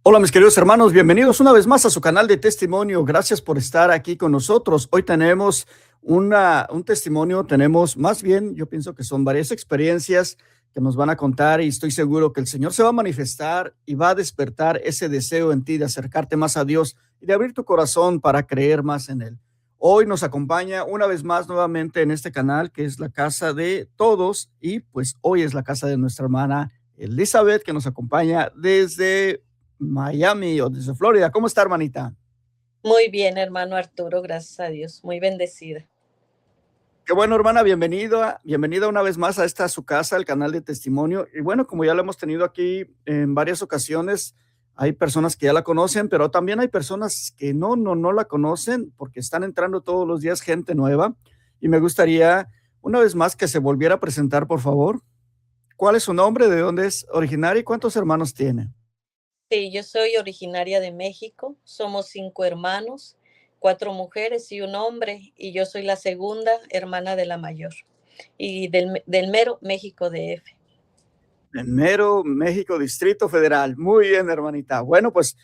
Hola mis queridos hermanos, bienvenidos una vez más a su canal de testimonio. Gracias por estar aquí con nosotros. Hoy tenemos un testimonio, tenemos más bien, yo pienso que son varias experiencias que nos van a contar y estoy seguro que el Señor se va a manifestar y va a despertar ese deseo en ti de acercarte más a Dios y de abrir tu corazón para creer más en Él. Hoy nos acompaña una vez más nuevamente en este canal que es la casa de todos y pues hoy es la casa de nuestra hermana Elizabeth que nos acompaña desde Miami o desde Florida. ¿Cómo está, hermanita? Muy bien, hermano Arturo, gracias a Dios, muy bendecida. Qué bueno, hermana, bienvenida una vez más a esta su casa, el canal de testimonio. Y bueno, como ya lo hemos tenido aquí en varias ocasiones, hay personas que ya la conocen, pero también hay personas que no la conocen porque están entrando todos los días gente nueva. Y me gustaría una vez más que se volviera a presentar, por favor. ¿Cuál es su nombre? ¿De dónde es originaria y cuántos hermanos tiene? Sí, yo soy originaria de México, somos 5 hermanos, 4 mujeres y un hombre, y yo soy la segunda hermana de la mayor, y del mero México DF. En Mero, México, Distrito Federal. Muy bien, hermanita. Bueno, pues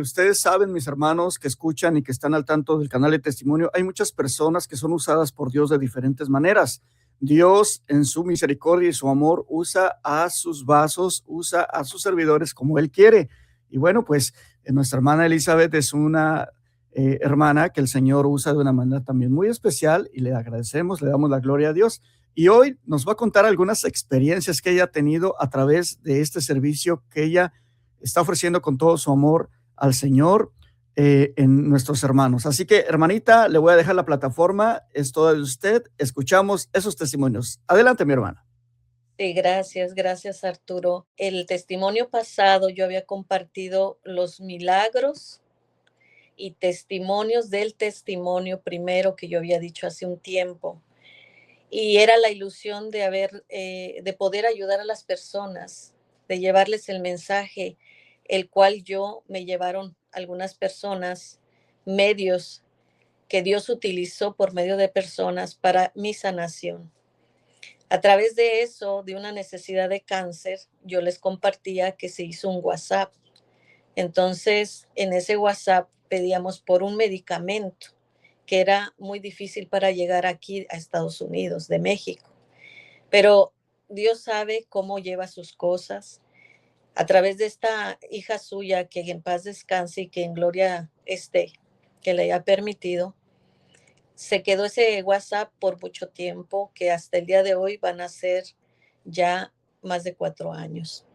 ustedes saben, mis hermanos que escuchan y que están al tanto del canal de testimonio, hay muchas personas que son usadas por Dios de diferentes maneras. Dios, en su misericordia y su amor, usa a sus vasos, usa a sus servidores como Él quiere. Y bueno, pues nuestra hermana Elizabeth es una hermana que el Señor usa de una manera también muy especial y le agradecemos, le damos la gloria a Dios. Y hoy nos va a contar algunas experiencias que ella ha tenido a través de este servicio que ella está ofreciendo con todo su amor al Señor en nuestros hermanos. Así que, hermanita, le voy a dejar la plataforma, es toda de usted. Escuchamos esos testimonios. Adelante, mi hermana. Sí, gracias, gracias Arturo. El testimonio pasado yo había compartido los milagros y testimonios del testimonio primero que yo había dicho hace un tiempo. Y era la ilusión de poder ayudar a las personas, de llevarles el mensaje, el cual yo me llevaron algunas personas, medios que Dios utilizó por medio de personas para mi sanación. A través de eso, de una necesidad de cáncer, yo les compartía que se hizo un WhatsApp. Entonces, en ese WhatsApp pedíamos por un medicamento que era muy difícil para llegar aquí a Estados Unidos, de México. Pero Dios sabe cómo lleva sus cosas. A través de esta hija suya, que en paz descanse y que en gloria esté, que le haya permitido, se quedó ese WhatsApp por mucho tiempo, que hasta el día de hoy van a ser ya más de 4 años.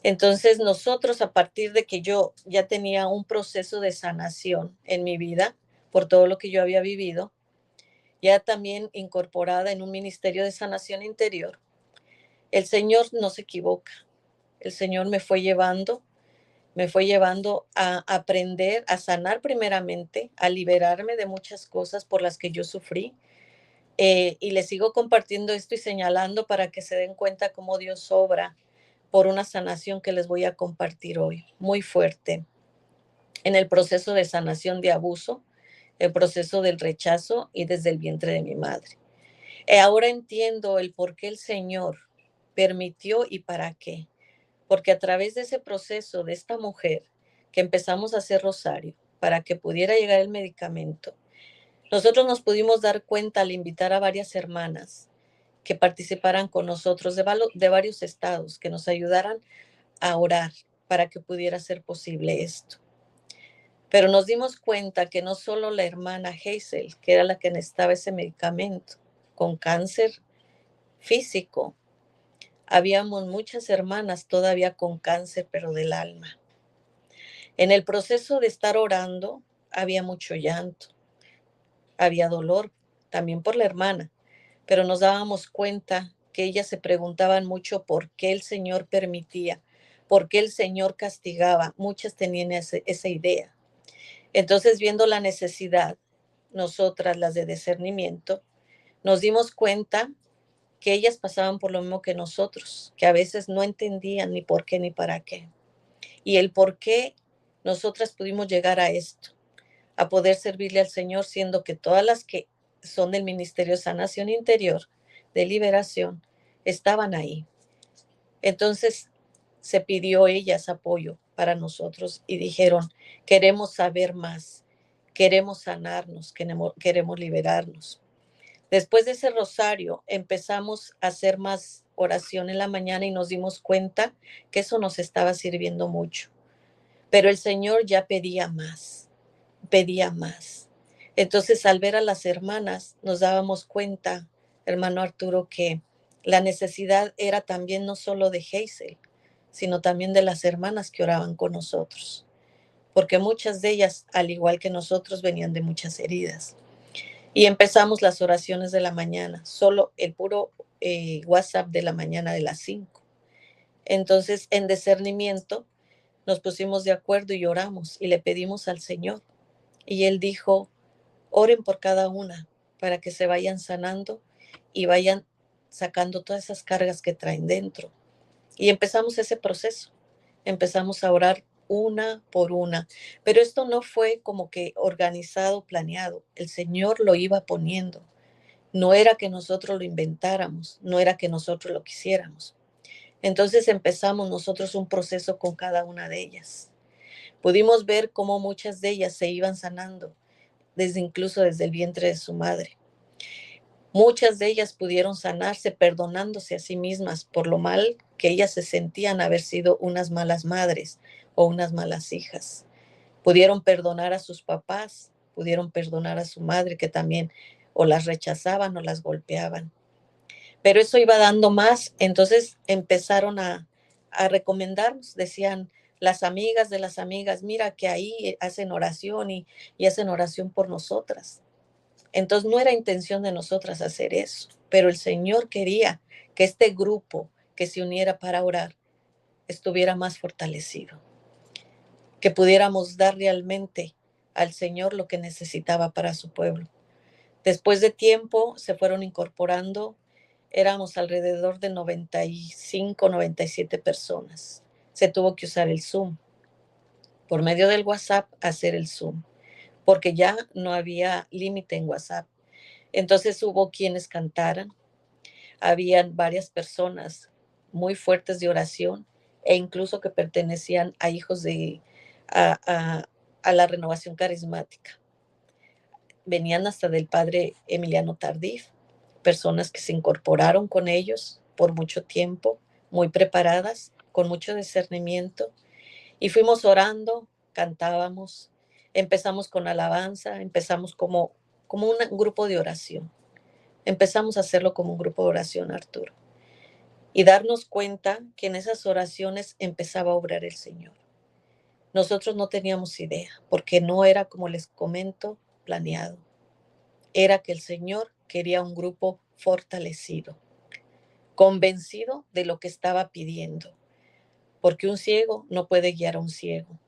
Entonces nosotros, a partir de que yo ya tenía un proceso de sanación en mi vida, por todo lo que yo había vivido, ya también incorporada en un ministerio de sanación interior, el Señor no se equivoca. El Señor me fue llevando a aprender, a sanar primeramente, a liberarme de muchas cosas por las que yo sufrí. Y les sigo compartiendo esto y señalando para que se den cuenta cómo Dios obra por una sanación que les voy a compartir hoy, muy fuerte, en el proceso de sanación de abuso, el proceso del rechazo y desde el vientre de mi madre. Ahora entiendo el por qué el Señor permitió y para qué. Porque a través de ese proceso de esta mujer que empezamos a hacer rosario para que pudiera llegar el medicamento, nosotros nos pudimos dar cuenta al invitar a varias hermanas que participaran con nosotros de varios estados, que nos ayudaran a orar para que pudiera ser posible esto. Pero nos dimos cuenta que no solo la hermana Hazel, que era la que necesitaba ese medicamento, con cáncer físico, habíamos muchas hermanas todavía con cáncer, pero del alma. En el proceso de estar orando, había mucho llanto, había dolor, también por la hermana, pero nos dábamos cuenta que ellas se preguntaban mucho por qué el Señor permitía, por qué el Señor castigaba. Muchas tenían esa idea. Entonces, viendo la necesidad, nosotras, las de discernimiento, nos dimos cuenta que ellas pasaban por lo mismo que nosotros, que a veces no entendían ni por qué ni para qué. Y el por qué nosotras pudimos llegar a esto, a poder servirle al Señor, siendo que todas las que son del Ministerio de Sanación Interior, de Liberación, estaban ahí. Entonces se pidió ellas apoyo para nosotros y dijeron, queremos saber más, queremos sanarnos, queremos liberarnos. Después de ese rosario empezamos a hacer más oración en la mañana y nos dimos cuenta que eso nos estaba sirviendo mucho. Pero el Señor ya pedía más, pedía más. Entonces, al ver a las hermanas, nos dábamos cuenta, hermano Arturo, que la necesidad era también no solo de Hazel, sino también de las hermanas que oraban con nosotros, porque muchas de ellas, al igual que nosotros, venían de muchas heridas. Y empezamos las oraciones de la mañana, solo el puro WhatsApp de la mañana de las 5. Entonces, en discernimiento, nos pusimos de acuerdo y oramos y le pedimos al Señor. Y Él dijo, oren por cada una para que se vayan sanando y vayan sacando todas esas cargas que traen dentro. Y empezamos ese proceso. Empezamos a orar una por una. Pero esto no fue como que organizado, planeado. El Señor lo iba poniendo. No era que nosotros lo inventáramos, no era que nosotros lo quisiéramos. Entonces empezamos nosotros un proceso con cada una de ellas. Pudimos ver cómo muchas de ellas se iban sanando, incluso desde el vientre de su madre. Muchas de ellas pudieron sanarse perdonándose a sí mismas por lo mal que ellas se sentían haber sido unas malas madres o unas malas hijas. Pudieron perdonar a sus papás, pudieron perdonar a su madre que también o las rechazaban o las golpeaban. Pero eso iba dando más, entonces empezaron a recomendarnos, decían las amigas de las amigas, mira que ahí hacen oración y hacen oración por nosotras. Entonces no era intención de nosotras hacer eso, pero el Señor quería que este grupo que se uniera para orar estuviera más fortalecido, que pudiéramos dar realmente al Señor lo que necesitaba para su pueblo. Después de tiempo se fueron incorporando, éramos alrededor de 95, 97 personas. Se tuvo que usar el Zoom, por medio del WhatsApp hacer el Zoom, porque ya no había límite en WhatsApp. Entonces hubo quienes cantaran, habían varias personas muy fuertes de oración e incluso que pertenecían a hijos a, a, a la renovación carismática. Venían hasta del padre Emiliano Tardif, personas que se incorporaron con ellos por mucho tiempo, muy preparadas, con mucho discernimiento, y fuimos orando, cantábamos, empezamos con alabanza, empezamos como un grupo de oración. Empezamos a hacerlo como un grupo de oración, Arturo, y darnos cuenta que en esas oraciones empezaba a obrar el Señor. Nosotros no teníamos idea, porque no era, como les comento, planeado. Era que el Señor quería un grupo fortalecido, convencido de lo que estaba pidiendo, porque un ciego no puede guiar a un ciego.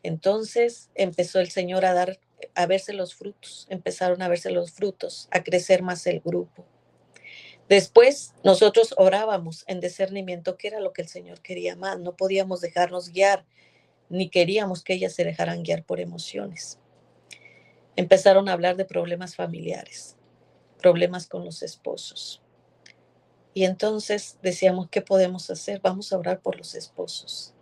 Entonces empezó el Señor a verse los frutos, empezaron a verse los frutos, a crecer más el grupo. Después nosotros orábamos en discernimiento qué era lo que el Señor quería más. No podíamos dejarnos guiar, ni queríamos que ellas se dejaran guiar por emociones. Empezaron a hablar de problemas familiares, problemas con los esposos. Y entonces decíamos, ¿qué podemos hacer? Vamos a orar por los esposos.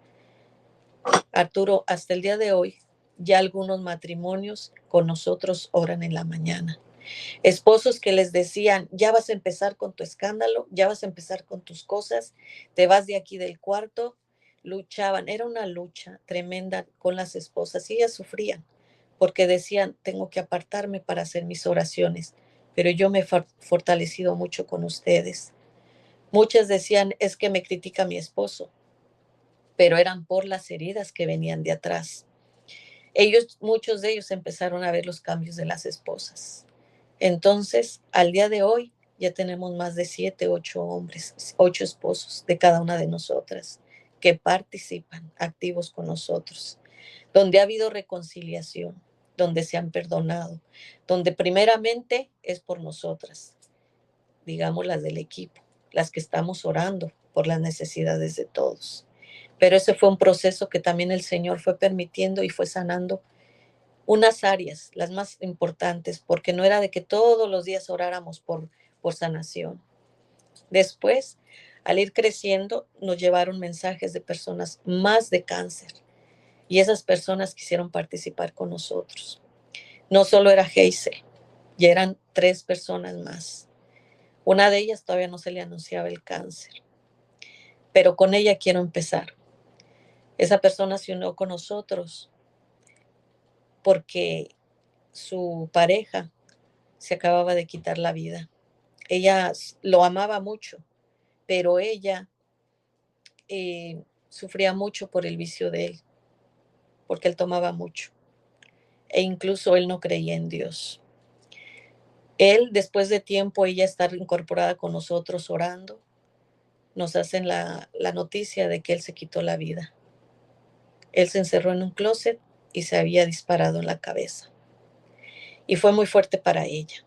Arturo, hasta el día de hoy, ya algunos matrimonios con nosotros oran en la mañana. Esposos que les decían, ya vas a empezar con tu escándalo, ya vas a empezar con tus cosas, te vas de aquí del cuarto. Luchaban, era una lucha tremenda con las esposas y ellas sufrían porque decían, tengo que apartarme para hacer mis oraciones, pero yo me he fortalecido mucho con ustedes. Muchas decían, es que me critica mi esposo, pero eran por las heridas que venían de atrás. Muchos de ellos empezaron a ver los cambios de las esposas. Entonces, al día de hoy, ya tenemos más de 7, 8 hombres, 8 esposos de cada una de nosotras que participan activos con nosotros, donde ha habido reconciliación, donde se han perdonado, donde primeramente es por nosotras, digamos las del equipo, las que estamos orando por las necesidades de todos. Pero ese fue un proceso que también el Señor fue permitiendo y fue sanando unas áreas, las más importantes, porque no era de que todos los días oráramos por sanación. Después, Al ir creciendo, nos llevaron mensajes de personas más de cáncer y esas personas quisieron participar con nosotros. No solo era Hazel, ya eran 3 personas más. Una de ellas todavía no se le anunciaba el cáncer, pero con ella quiero empezar. Esa persona se unió con nosotros porque su pareja se acababa de quitar la vida. Ella lo amaba mucho, pero ella sufría mucho por el vicio de él, porque él tomaba mucho. E incluso él no creía en Dios. Él, después de tiempo, ella estar incorporada con nosotros orando, nos hacen la noticia de que él se quitó la vida. Él se encerró en un closet y se había disparado en la cabeza. Y fue muy fuerte para ella.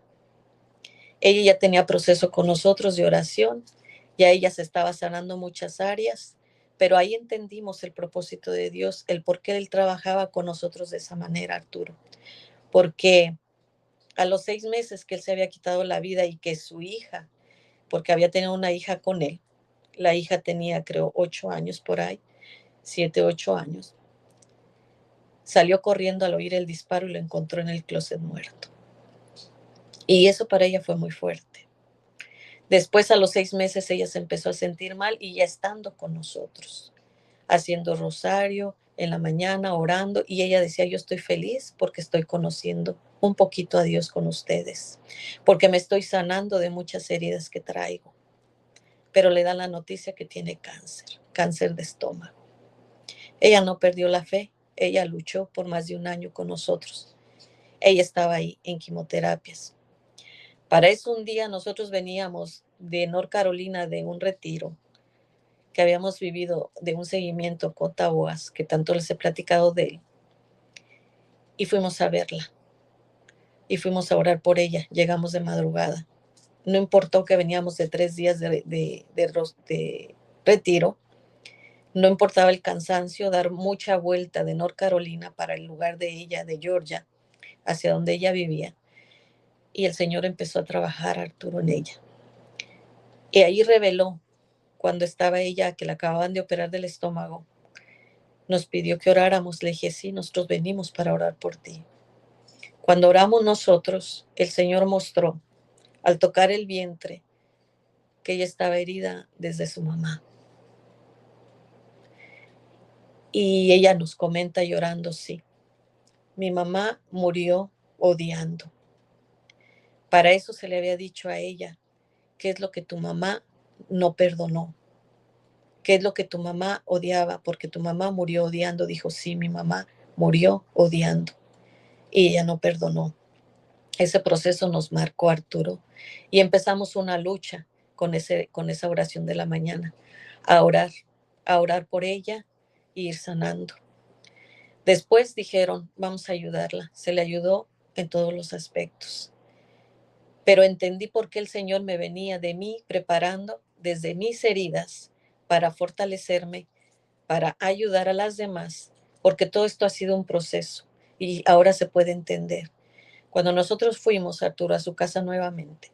Ella ya tenía proceso con nosotros de oración, ya ella se estaba sanando muchas áreas, pero ahí entendimos el propósito de Dios, el por qué Él trabajaba con nosotros de esa manera, Arturo. Porque a los 6 meses que Él se había quitado la vida y que su hija, porque había tenido una hija con Él, la hija tenía creo 8 años por ahí, 7, 8 años, salió corriendo al oír el disparo y lo encontró en el closet muerto. Y eso para ella fue muy fuerte. Después, a los 6 meses, ella se empezó a sentir mal y ya estando con nosotros, haciendo rosario en la mañana, orando, y ella decía, yo estoy feliz porque estoy conociendo un poquito a Dios con ustedes, porque me estoy sanando de muchas heridas que traigo. Pero le dan la noticia que tiene cáncer, cáncer de estómago. Ella no perdió la fe, ella luchó por más de 1 año con nosotros. Ella estaba ahí en quimioterapias. Para eso un día nosotros veníamos de North Carolina de un retiro que habíamos vivido, de un seguimiento con Taboas, que tanto les he platicado de él, y fuimos a verla y fuimos a orar por ella. Llegamos de madrugada. No importó que veníamos de 3 días de retiro, no importaba el cansancio, dar mucha vuelta de North Carolina para el lugar de ella, de Georgia, hacia donde ella vivía. Y el Señor empezó a trabajar, Arturo, en ella. Y ahí reveló, cuando estaba ella, que la acababan de operar del estómago, nos pidió que oráramos. Le dije, sí, nosotros venimos para orar por ti. Cuando oramos nosotros, el Señor mostró, al tocar el vientre, que ella estaba herida desde su mamá. Y ella nos comenta llorando, sí, mi mamá murió odiando. Para eso se le había dicho a ella, ¿qué es lo que tu mamá no perdonó? ¿Qué es lo que tu mamá odiaba? Porque tu mamá murió odiando. Dijo, sí, mi mamá murió odiando. Y ella no perdonó. Ese proceso nos marcó, Arturo. Y empezamos una lucha con esa oración de la mañana, a orar por ella e ir sanando. Después dijeron, vamos a ayudarla. Se le ayudó en todos los aspectos. Pero entendí por qué el Señor me venía de mí preparando desde mis heridas para fortalecerme, para ayudar a las demás, porque todo esto ha sido un proceso y ahora se puede entender. Cuando nosotros fuimos, Arturo, a su casa nuevamente,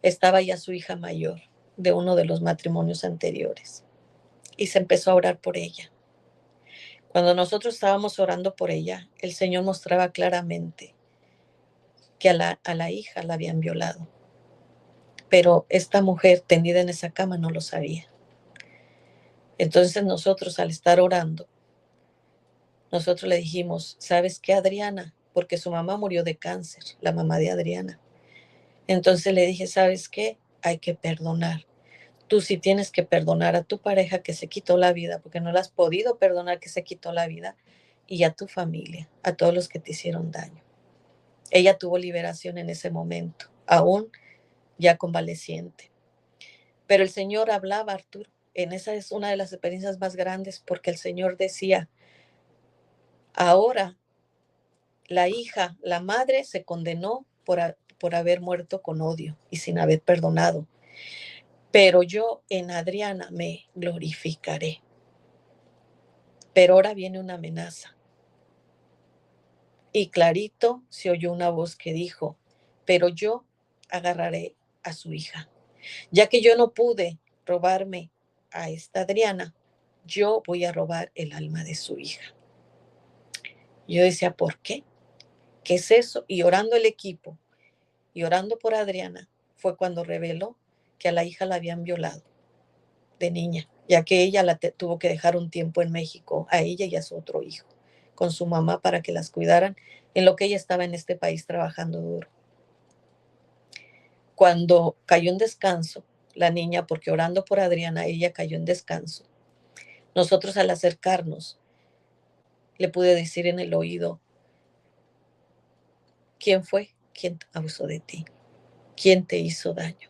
estaba ya su hija mayor de uno de los matrimonios anteriores y se empezó a orar por ella. Cuando nosotros estábamos orando por ella, el Señor mostraba claramente que a la hija la habían violado. Pero esta mujer tendida en esa cama no lo sabía. Entonces nosotros, al estar orando, nosotros le dijimos, ¿sabes qué, Adriana? Porque su mamá murió de cáncer, la mamá de Adriana. Entonces le dije, ¿sabes qué? Hay que perdonar. Tú sí tienes que perdonar a tu pareja que se quitó la vida, porque no la has podido perdonar que se quitó la vida, y a tu familia, a todos los que te hicieron daño. Ella tuvo liberación en ese momento, aún ya convaleciente. Pero el Señor hablaba, Arturo. En esa es una de las experiencias más grandes, porque el Señor decía, ahora la hija, la madre se condenó por haber muerto con odio y sin haber perdonado. Pero yo en Adriana me glorificaré. Pero ahora viene una amenaza. Y clarito se oyó una voz que dijo, pero yo agarraré a su hija. Ya que yo no pude robarme a esta Adriana, yo voy a robar el alma de su hija. Yo decía, ¿por qué? ¿Qué es eso? Y orando el equipo y orando por Adriana, fue cuando reveló que a la hija la habían violado de niña, ya que ella tuvo que dejar un tiempo en México, a ella y a su otro hijo, con su mamá para que las cuidaran, en lo que ella estaba en este país trabajando duro. Cuando cayó en descanso, la niña, porque orando por Adriana, ella cayó en descanso. Nosotros al acercarnos, le pude decir en el oído, ¿quién fue? ¿Quién abusó de ti? ¿Quién te hizo daño?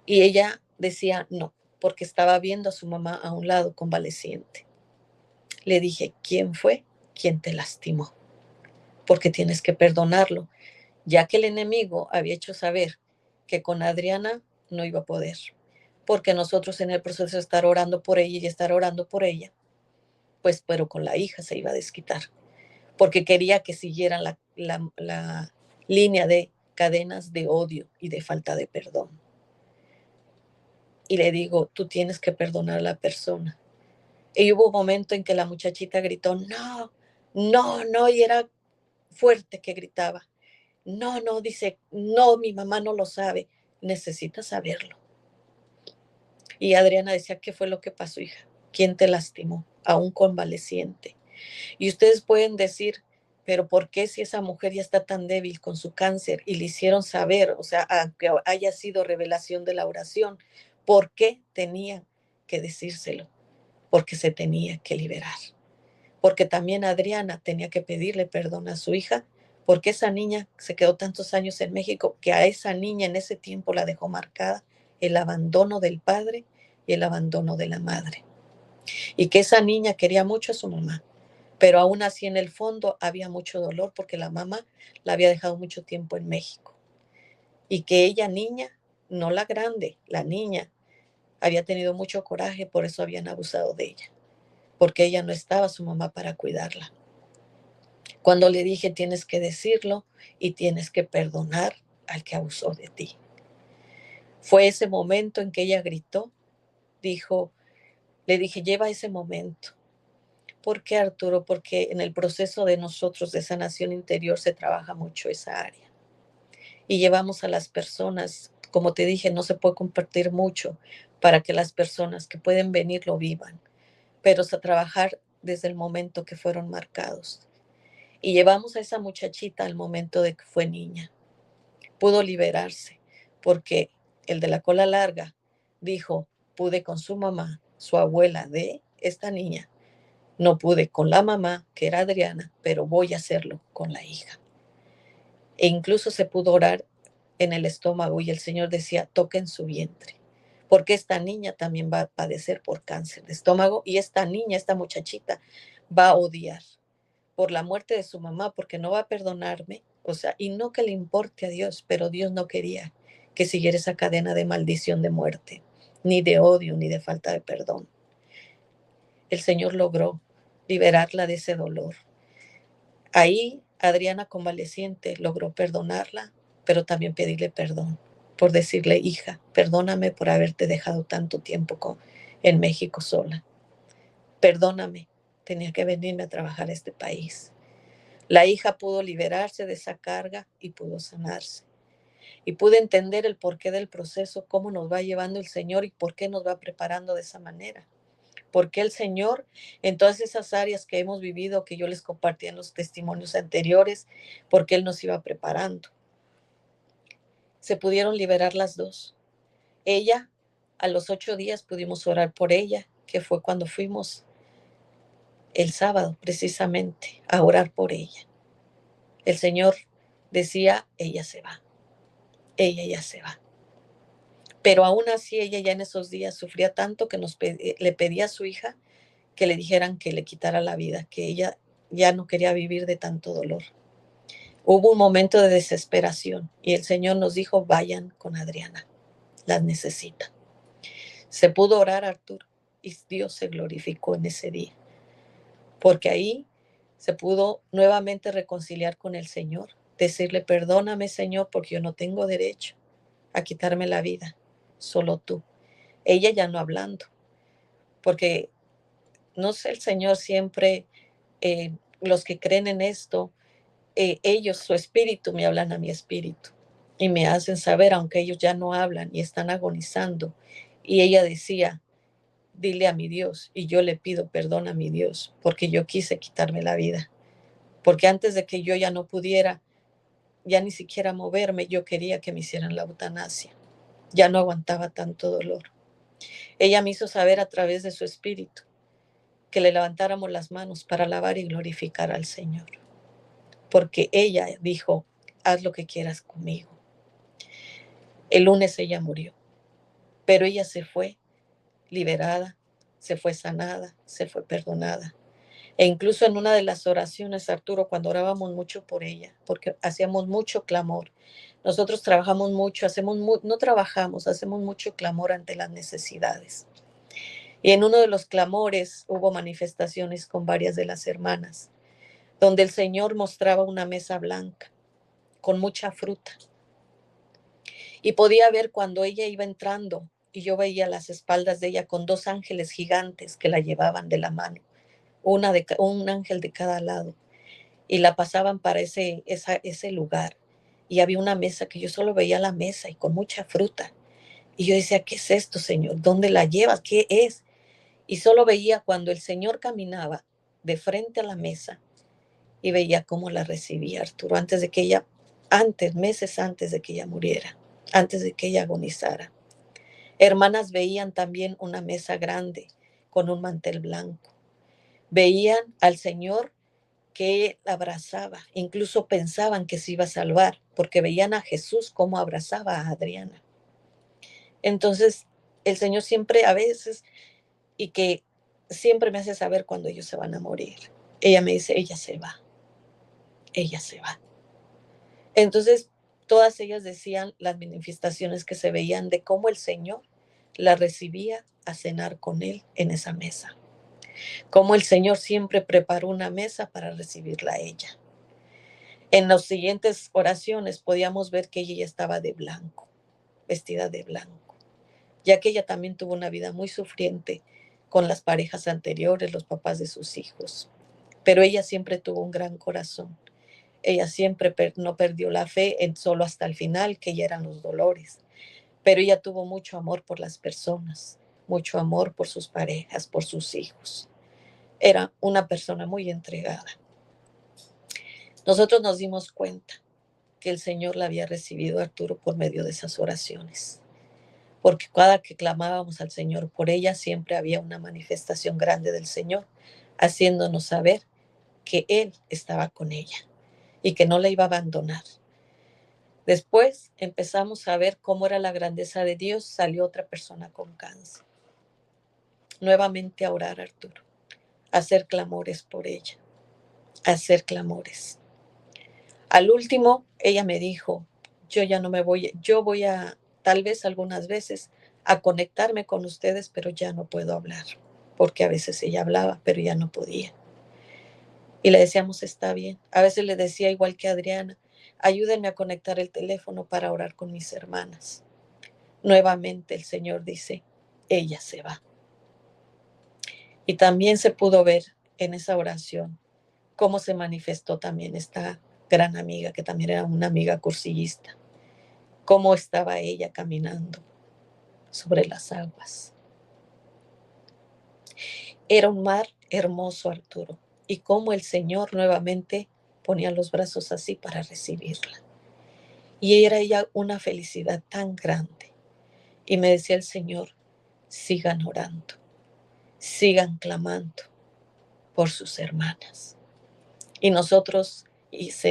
Y ella decía no, porque estaba viendo a su mamá a un lado convaleciente. Le dije, ¿quién fue? ¿Quién te lastimó? Porque tienes que perdonarlo, ya que el enemigo había hecho saber que con Adriana no iba a poder, porque nosotros en el proceso de estar orando por ella y estar orando por ella, pues pero con la hija se iba a desquitar, porque quería que siguieran la línea de cadenas de odio y de falta de perdón. Y le digo, tú tienes que perdonar a la persona. Y hubo un momento en que la muchachita gritó, no, no, no, y era fuerte que gritaba. No, no, dice, no, mi mamá no lo sabe, necesita saberlo. Y Adriana decía, ¿qué fue lo que pasó, hija? ¿Quién te lastimó? A un convaleciente. Y ustedes pueden decir, pero ¿por qué si esa mujer ya está tan débil con su cáncer y le hicieron saber, o sea, aunque haya sido revelación de la oración, ¿por qué tenía que decírselo? Porque se tenía que liberar. Porque también Adriana tenía que pedirle perdón a su hija, porque esa niña se quedó tantos años en México que a esa niña en ese tiempo la dejó marcada el abandono del padre y el abandono de la madre. Y que esa niña quería mucho a su mamá, pero aún así en el fondo había mucho dolor porque la mamá la había dejado mucho tiempo en México. Y que ella, niña, no la grande, la niña, había tenido mucho coraje, por eso habían abusado de ella, porque ella no estaba su mamá para cuidarla. Cuando le dije, tienes que decirlo y tienes que perdonar al que abusó de ti. Fue ese momento en que ella gritó, dijo, le dije, lleva ese momento. ¿Por qué, Arturo? Porque en el proceso de nosotros de sanación interior se trabaja mucho esa área. Y llevamos a las personas, como te dije, no se puede compartir mucho para que las personas que pueden venir lo vivan, pero a trabajar desde el momento que fueron marcados. Y llevamos a esa muchachita al momento de que fue niña. Pudo liberarse porque el de la cola larga dijo, pude con su mamá, su abuela de esta niña. No pude con la mamá, que era Adriana, pero voy a hacerlo con la hija. E incluso se pudo orar en el estómago y el Señor decía, toquen su vientre, porque esta niña también va a padecer por cáncer de estómago y esta niña, esta muchachita, va a odiar por la muerte de su mamá, porque no va a perdonarme, o sea, y no que le importe a Dios, pero Dios no quería que siguiera esa cadena de maldición de muerte, ni de odio, ni de falta de perdón. El Señor logró liberarla de ese dolor. Ahí Adriana convaleciente logró perdonarla, pero también pedirle perdón por decirle, hija, perdóname por haberte dejado tanto tiempo en México sola. Perdóname, tenía que venirme a trabajar a este país. La hija pudo liberarse de esa carga y pudo sanarse. Y pude entender el porqué del proceso, cómo nos va llevando el Señor y por qué nos va preparando de esa manera. Porque el Señor, en todas esas áreas que hemos vivido, que yo les compartí en los testimonios anteriores, porque Él nos iba preparando. Se pudieron liberar las dos. Ella, a los 8 días pudimos orar por ella, que fue cuando fuimos el sábado precisamente a orar por ella. El Señor decía, ella se va, ella ya se va. Pero aún así ella ya en esos días sufría tanto que le pedía a su hija que le dijeran que le quitara la vida, que ella ya no quería vivir de tanto dolor. Hubo un momento de desesperación y el Señor nos dijo, vayan con Adriana, las necesita. Se pudo orar, Arturo, y Dios se glorificó en ese día, porque ahí se pudo nuevamente reconciliar con el Señor, decirle, perdóname, Señor, porque yo no tengo derecho a quitarme la vida, solo tú. Ella ya no hablando, porque no sé, el Señor siempre, los que creen en esto, ellos, su espíritu, me hablan a mi espíritu y me hacen saber, aunque ellos ya no hablan y están agonizando. Y ella decía, dile a mi Dios, y yo le pido perdón a mi Dios, porque yo quise quitarme la vida, porque antes de que yo ya no pudiera, ya ni siquiera moverme, yo quería que me hicieran la eutanasia, ya no aguantaba tanto dolor. Ella me hizo saber a través de su espíritu que le levantáramos las manos para alabar y glorificar al Señor, porque ella dijo, haz lo que quieras conmigo. El lunes ella murió, pero ella se fue liberada, se fue sanada, se fue perdonada. E incluso en una de las oraciones, Arturo, cuando orábamos mucho por ella, porque hacíamos mucho clamor, nosotros trabajamos mucho, no trabajamos, hacemos mucho clamor ante las necesidades. Y en uno de los clamores hubo manifestaciones con varias de las hermanas, donde el Señor mostraba una mesa blanca con mucha fruta. Y podía ver cuando ella iba entrando, y yo veía las espaldas de ella con 2 ángeles gigantes que la llevaban de la mano, un ángel de cada lado, y la pasaban para ese lugar. Y había una mesa que yo solo veía la mesa y con mucha fruta. Y yo decía, ¿qué es esto, Señor? ¿Dónde la llevas? ¿Qué es? Y solo veía cuando el Señor caminaba de frente a la mesa y veía cómo la recibía Arturo meses antes de que ella muriera, antes de que ella agonizara. Hermanas veían también una mesa grande con un mantel blanco. Veían al Señor que la abrazaba, incluso pensaban que se iba a salvar, porque veían a Jesús cómo abrazaba a Adriana. Entonces, el Señor siempre a veces, y que siempre me hace saber cuando ellos se van a morir. Ella me dice, ella se va, ella se va. Entonces, todas ellas decían las manifestaciones que se veían de cómo el Señor la recibía a cenar con él en esa mesa. Cómo el Señor siempre preparó una mesa para recibirla a ella. En las siguientes oraciones podíamos ver que ella estaba de blanco, vestida de blanco, ya que ella también tuvo una vida muy sufriente con las parejas anteriores, los papás de sus hijos. Pero ella siempre tuvo un gran corazón. Ella siempre no perdió la fe en solo hasta el final, que ya eran los dolores. Pero ella tuvo mucho amor por las personas, mucho amor por sus parejas, por sus hijos. Era una persona muy entregada. Nosotros nos dimos cuenta que el Señor la había recibido, Arturo, por medio de esas oraciones. Porque cada que clamábamos al Señor por ella, siempre había una manifestación grande del Señor, haciéndonos saber que Él estaba con ella y que no la iba a abandonar. Después empezamos a ver cómo era la grandeza de Dios. Salió otra persona con cáncer. Nuevamente a orar, Arturo, a hacer clamores por ella, a hacer clamores. Al último, ella me dijo, yo ya no me voy, yo voy a, tal vez algunas veces, a conectarme con ustedes, pero ya no puedo hablar, porque a veces ella hablaba, pero ya no podía. Y le decíamos, está bien. A veces le decía, igual que Adriana, ayúdenme a conectar el teléfono para orar con mis hermanas. Nuevamente el Señor dice, ella se va. Y también se pudo ver en esa oración cómo se manifestó también esta gran amiga, que también era una amiga cursillista, cómo estaba ella caminando sobre las aguas. Era un mar hermoso, Arturo, y cómo el Señor nuevamente ponía los brazos así para recibirla. Y era ella una felicidad tan grande. Y me decía el Señor, sigan orando, sigan clamando por sus hermanas. Y nosotros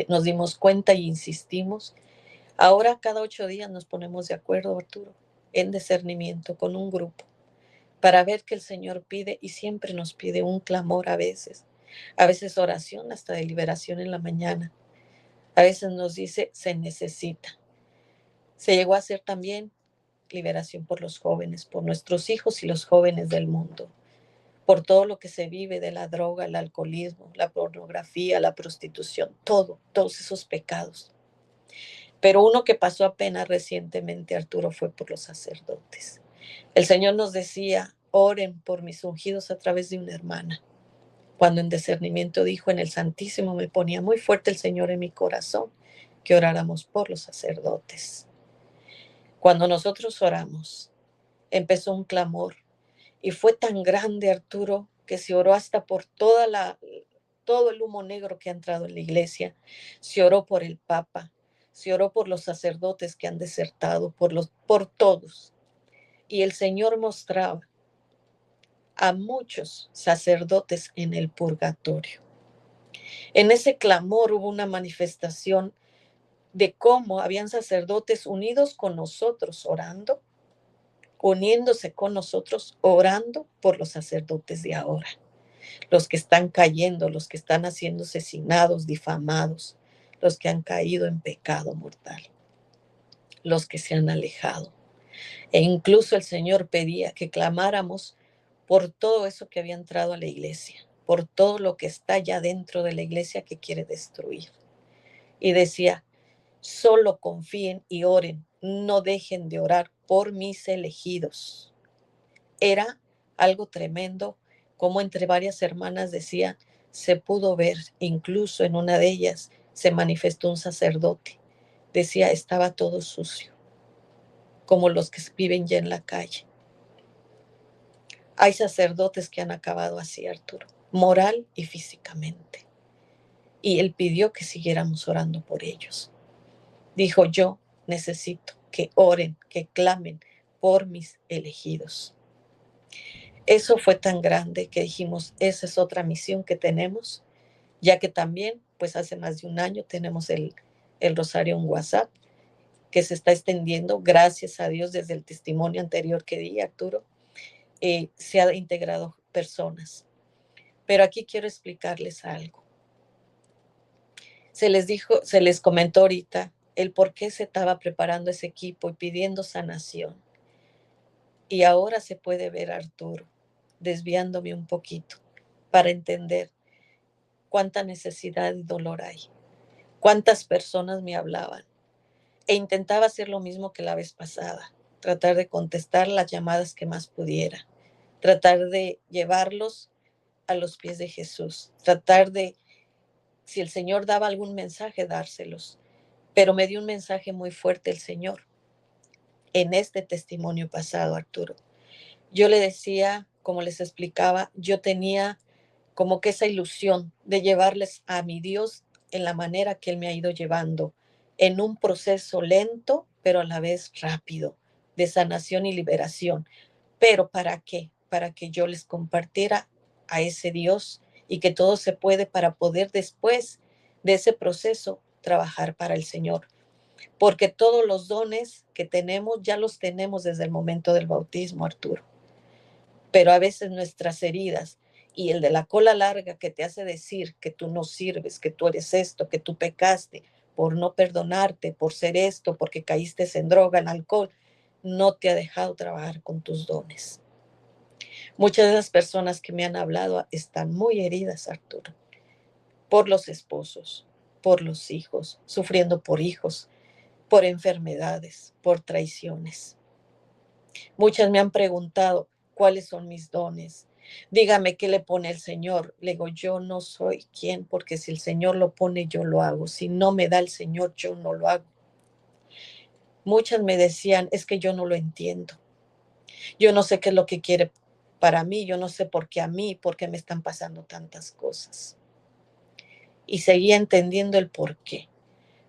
nos dimos cuenta y insistimos. Ahora cada 8 días nos ponemos de acuerdo, Arturo, en discernimiento con un grupo para ver qué el Señor pide, y siempre nos pide un clamor a veces oración hasta de liberación en la mañana. A veces nos dice, se necesita. Se llegó a hacer también liberación por los jóvenes, por nuestros hijos y los jóvenes del mundo, por todo lo que se vive de la droga, el alcoholismo, la pornografía, la prostitución, todos esos pecados. Pero uno que pasó apenas recientemente, Arturo, fue por los sacerdotes. El Señor nos decía, oren por mis ungidos a través de una hermana. Cuando en discernimiento dijo, en el Santísimo me ponía muy fuerte el Señor en mi corazón, que oráramos por los sacerdotes. Cuando nosotros oramos, empezó un clamor y fue tan grande, Arturo, que se oró hasta por todo el humo negro que ha entrado en la iglesia. Se oró por el Papa, se oró por los sacerdotes que han desertado, por todos. Y el Señor mostraba a muchos sacerdotes en el purgatorio. En ese clamor hubo una manifestación de cómo habían sacerdotes unidos con nosotros orando, uniéndose con nosotros orando por los sacerdotes de ahora, los que están cayendo, los que están siendo asesinados, difamados, los que han caído en pecado mortal, los que se han alejado. E incluso el Señor pedía que clamáramos por todo eso que había entrado a la iglesia, por todo lo que está ya dentro de la iglesia que quiere destruir. Y decía, solo confíen y oren, no dejen de orar por mis elegidos. Era algo tremendo, como entre varias hermanas decía, se pudo ver, incluso en una de ellas se manifestó un sacerdote. Decía, estaba todo sucio, como los que viven ya en la calle. Hay sacerdotes que han acabado así, Arturo, moral y físicamente. Y él pidió que siguiéramos orando por ellos. Dijo, yo necesito que oren, que clamen por mis elegidos. Eso fue tan grande que dijimos, esa es otra misión que tenemos, ya que también, pues hace más de un año tenemos el Rosario en WhatsApp, que se está extendiendo, gracias a Dios, desde el testimonio anterior que di, Arturo, se ha integrado personas. Pero aquí quiero explicarles algo. Se les comentó ahorita el por qué se estaba preparando ese equipo y pidiendo sanación. Y ahora se puede ver, Arturo, desviándome un poquito, para entender cuánta necesidad y dolor hay. Cuántas personas me hablaban. E intentaba hacer lo mismo que la vez pasada, tratar de contestar las llamadas que más pudiera, tratar de llevarlos a los pies de Jesús, tratar de, si el Señor daba algún mensaje, dárselos. Pero me dio un mensaje muy fuerte el Señor en este testimonio pasado, Arturo. Yo le decía, como les explicaba, yo tenía como que esa ilusión de llevarles a mi Dios en la manera que Él me ha ido llevando, en un proceso lento, pero a la vez rápido, de sanación y liberación. ¿Pero para qué? Para que yo les compartiera a ese Dios y que todo se puede para poder después de ese proceso trabajar para el Señor. Porque todos los dones que tenemos ya los tenemos desde el momento del bautismo, Arturo. Pero a veces nuestras heridas y el de la cola larga que te hace decir que tú no sirves, que tú eres esto, que tú pecaste por no perdonarte, por ser esto, porque caíste en droga, en alcohol, no te ha dejado trabajar con tus dones. Muchas de las personas que me han hablado están muy heridas, Arturo, por los esposos, por los hijos, sufriendo por hijos, por enfermedades, por traiciones. Muchas me han preguntado cuáles son mis dones. Dígame qué le pone el Señor. Le digo, yo no soy quien, porque si el Señor lo pone, yo lo hago. Si no me da el Señor, yo no lo hago. Muchas me decían, es que yo no lo entiendo. Yo no sé qué es lo que quiere para mí. Yo no sé por qué a mí, por qué me están pasando tantas cosas. Y seguía entendiendo el por qué.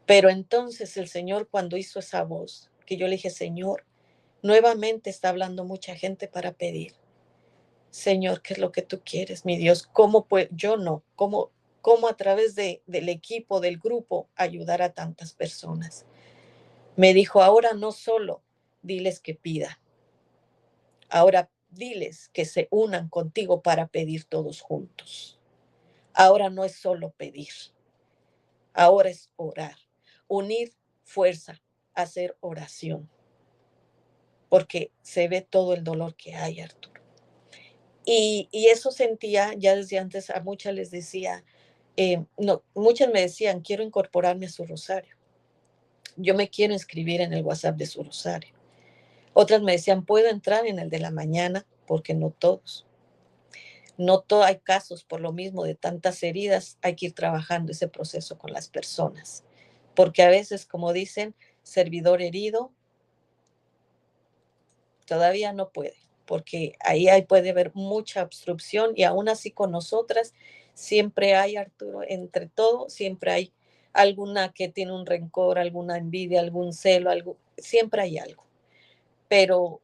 Pero entonces el Señor, cuando hizo esa voz, que yo le dije, Señor, nuevamente está hablando mucha gente para pedir. Señor, ¿qué es lo que tú quieres, mi Dios? ¿Cómo puedo? Yo no. ¿Cómo a través del equipo, del grupo, ayudar a tantas personas? Me dijo, ahora no solo diles que pidan. Ahora diles que se unan contigo para pedir todos juntos. Ahora no es solo pedir. Ahora es orar. Unir fuerza, hacer oración. Porque se ve todo el dolor que hay, Arturo. Y eso sentía, ya desde antes a muchas les decía, no, muchas me decían, quiero incorporarme a su rosario. yo me quiero inscribir en el WhatsApp de su rosario. Otras me decían, puedo entrar en el de la mañana, porque no todos. No todo, hay casos por lo mismo de tantas heridas, hay que ir trabajando ese proceso con las personas. Porque a veces, como dicen, servidor herido todavía no puede, porque ahí puede haber mucha obstrucción y aún así con nosotras siempre hay, Arturo, entre todo, siempre hay alguna que tiene un rencor, alguna envidia, algún celo, siempre hay algo. Pero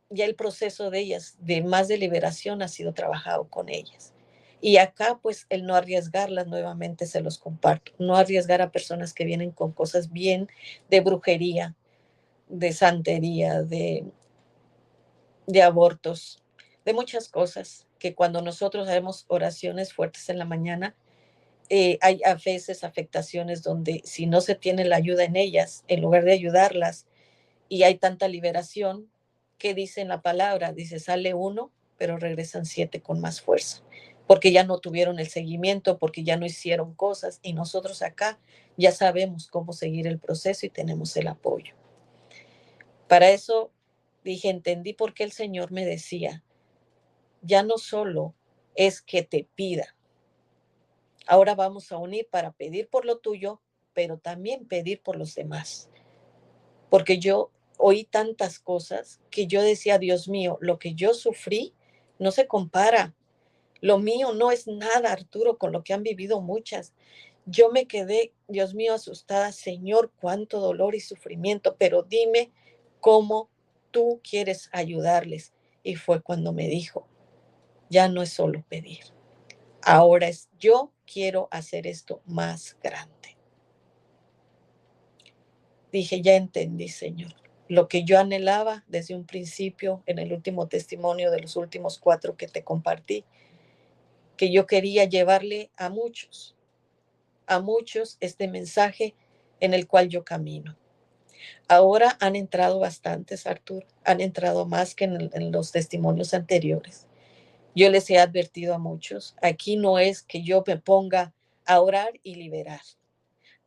ya el proceso de ellas, de más de liberación, ha sido trabajado con ellas. Y acá, pues, el no arriesgarlas, nuevamente se los comparto, no arriesgar a personas que vienen con cosas bien de brujería, de santería, de abortos, de muchas cosas, que cuando nosotros hacemos oraciones fuertes en la mañana, hay a veces afectaciones donde si no se tiene la ayuda en ellas, en lugar de ayudarlas, y hay tanta liberación, que dice en la palabra, dice, sale uno, pero regresan 7 con más fuerza, porque ya no tuvieron el seguimiento, porque ya no hicieron cosas, y nosotros acá ya sabemos cómo seguir el proceso y tenemos el apoyo. Para eso dije, entendí por qué el Señor me decía, ya no solo es que te pida, ahora vamos a unir para pedir por lo tuyo, pero también pedir por los demás. Porque yo oí tantas cosas que yo decía, Dios mío, lo que yo sufrí no se compara. Lo mío no es nada, Arturo, con lo que han vivido muchas. Yo me quedé, Dios mío, asustada, Señor, cuánto dolor y sufrimiento, pero dime cómo tú quieres ayudarles. Y fue cuando me dijo, ya no es solo pedir, ahora es yo quiero hacer esto más grande. Dije, ya entendí, Señor, lo que yo anhelaba desde un principio en el último testimonio de los últimos 4 que te compartí, que yo quería llevarle a muchos este mensaje en el cual yo camino. Ahora han entrado bastantes, Arturo, han entrado más que en los testimonios anteriores. Yo les he advertido a muchos, aquí no es que yo me ponga a orar y liberar.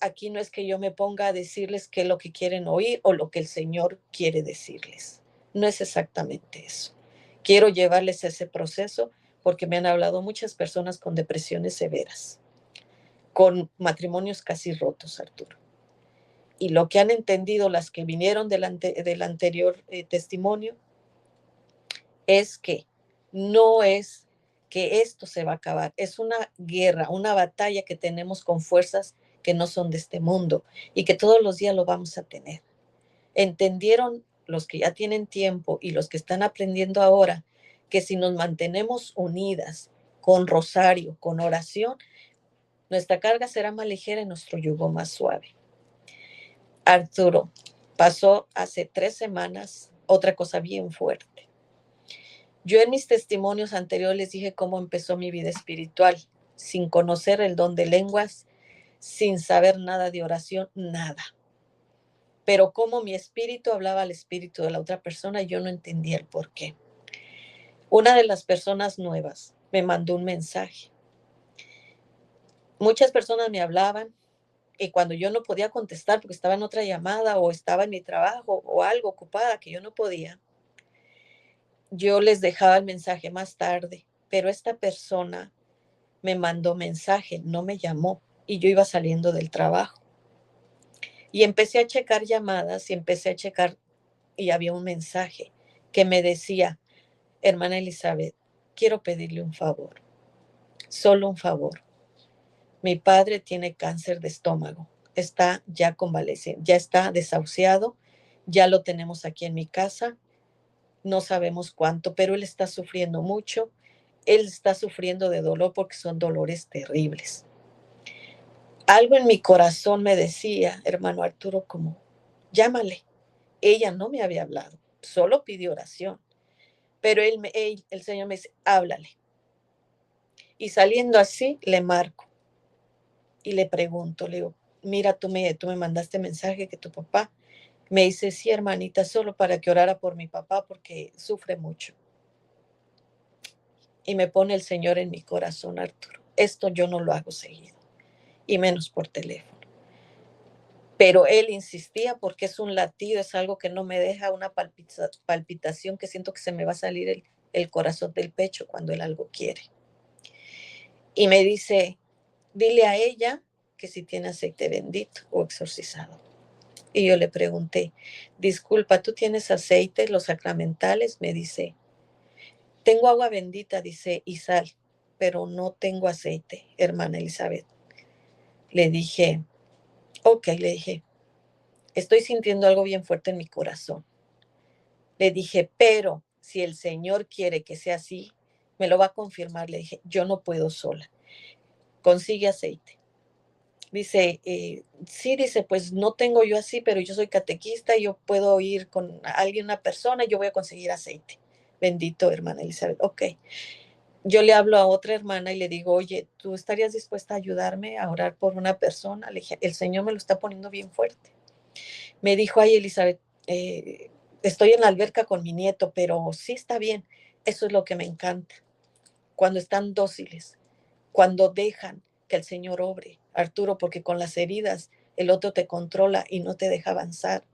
Aquí no es que yo me ponga a decirles qué es lo que quieren oír o lo que el Señor quiere decirles. No es exactamente eso. Quiero llevarles ese proceso porque me han hablado muchas personas con depresiones severas, con matrimonios casi rotos, Arturo. Y lo que han entendido las que vinieron del anterior testimonio es que no es que esto se va a acabar, es una guerra, una batalla que tenemos con fuerzas que no son de este mundo y que todos los días lo vamos a tener. Entendieron los que ya tienen tiempo y los que están aprendiendo ahora que si nos mantenemos unidas con rosario, con oración, nuestra carga será más ligera y nuestro yugo más suave. Arturo, pasó hace 3 semanas otra cosa bien fuerte. Yo en mis testimonios anteriores les dije cómo empezó mi vida espiritual, sin conocer el don de lenguas, sin saber nada de oración, nada. Pero como mi espíritu hablaba al espíritu de la otra persona, yo no entendía el por qué. Una de las personas nuevas me mandó un mensaje. Muchas personas me hablaban y cuando yo no podía contestar porque estaba en otra llamada o estaba en mi trabajo o algo ocupada que yo no podía, yo les dejaba el mensaje más tarde, pero esta persona me mandó mensaje, no me llamó y yo iba saliendo del trabajo. Y empecé a checar llamadas y empecé a checar y había un mensaje que me decía, hermana Elizabeth, quiero pedirle un favor, solo un favor. Mi padre tiene cáncer de estómago, está ya convaleciente, ya está desahuciado, ya lo tenemos aquí en mi casa, no sabemos cuánto, pero él está sufriendo mucho, él está sufriendo de dolor porque son dolores terribles. Algo en mi corazón me decía, hermano Arturo, como, llámale. Ella no me había hablado, solo pidió oración, pero el Señor me dice, háblale. Y saliendo así, le marco y le pregunto, le digo, mira, tú me mandaste mensaje que tu papá, me dice, sí, hermanita, solo para que orara por mi papá porque sufre mucho. Y me pone el Señor en mi corazón, Arturo. Esto yo no lo hago seguido, y menos por teléfono. Pero él insistía porque es un latido, es algo que no me deja una palpitación que siento que se me va a salir el corazón del pecho cuando él algo quiere. Y me dice, dile a ella que si tiene aceite bendito o exorcizado. Y yo le pregunté, disculpa, ¿tú tienes aceite, los sacramentales? Me dice, tengo agua bendita, dice, y sal, pero no tengo aceite, hermana Elizabeth. Le dije, ok, le dije, estoy sintiendo algo bien fuerte en mi corazón. Le dije, pero si el Señor quiere que sea así, me lo va a confirmar. Le dije, yo no puedo sola. Consigue aceite. Dice, sí, dice, pues no tengo yo así, pero yo soy catequista, yo puedo ir con alguien, una persona, yo voy a conseguir aceite. Bendito, hermana Elizabeth. Ok. Yo le hablo a otra hermana y le digo, oye, ¿tú estarías dispuesta a ayudarme a orar por una persona? Le dije, el Señor me lo está poniendo bien fuerte. Me dijo, ay, Elizabeth, estoy en la alberca con mi nieto, pero sí está bien. Eso es lo que me encanta. Cuando están dóciles, cuando dejan que el Señor obre, Arturo, porque con las heridas el otro te controla y no te deja avanzar.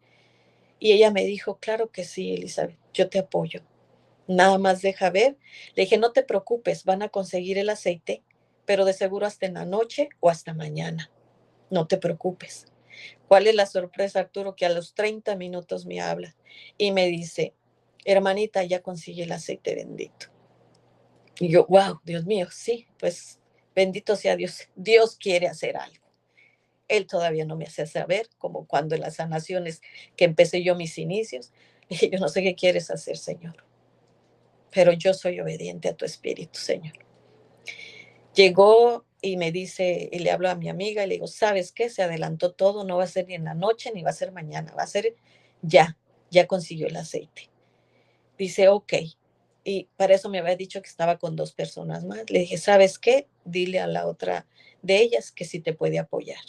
Y ella me dijo, claro que sí, Elizabeth, yo te apoyo. Nada más deja ver. Le dije, no te preocupes, van a conseguir el aceite, pero de seguro hasta en la noche o hasta mañana. No te preocupes. ¿Cuál es la sorpresa, Arturo? Que a los 30 minutos me habla y me dice, hermanita, ya conseguí el aceite bendito. Y yo, wow, Dios mío, sí, pues bendito sea Dios. Dios quiere hacer algo. Él todavía no me hace saber, como cuando en las sanaciones que empecé yo mis inicios, dije, yo no sé qué quieres hacer, Señor, pero yo soy obediente a tu espíritu, Señor. Llegó y me dice, y le hablo a mi amiga y le digo, ¿sabes qué? Se adelantó todo, no va a ser ni en la noche ni va a ser mañana, va a ser ya, ya consiguió el aceite. Dice, ok. Y para eso me había dicho que estaba con 2 personas más. Le dije, ¿sabes qué? Dile a la otra de ellas que sí te puede apoyar.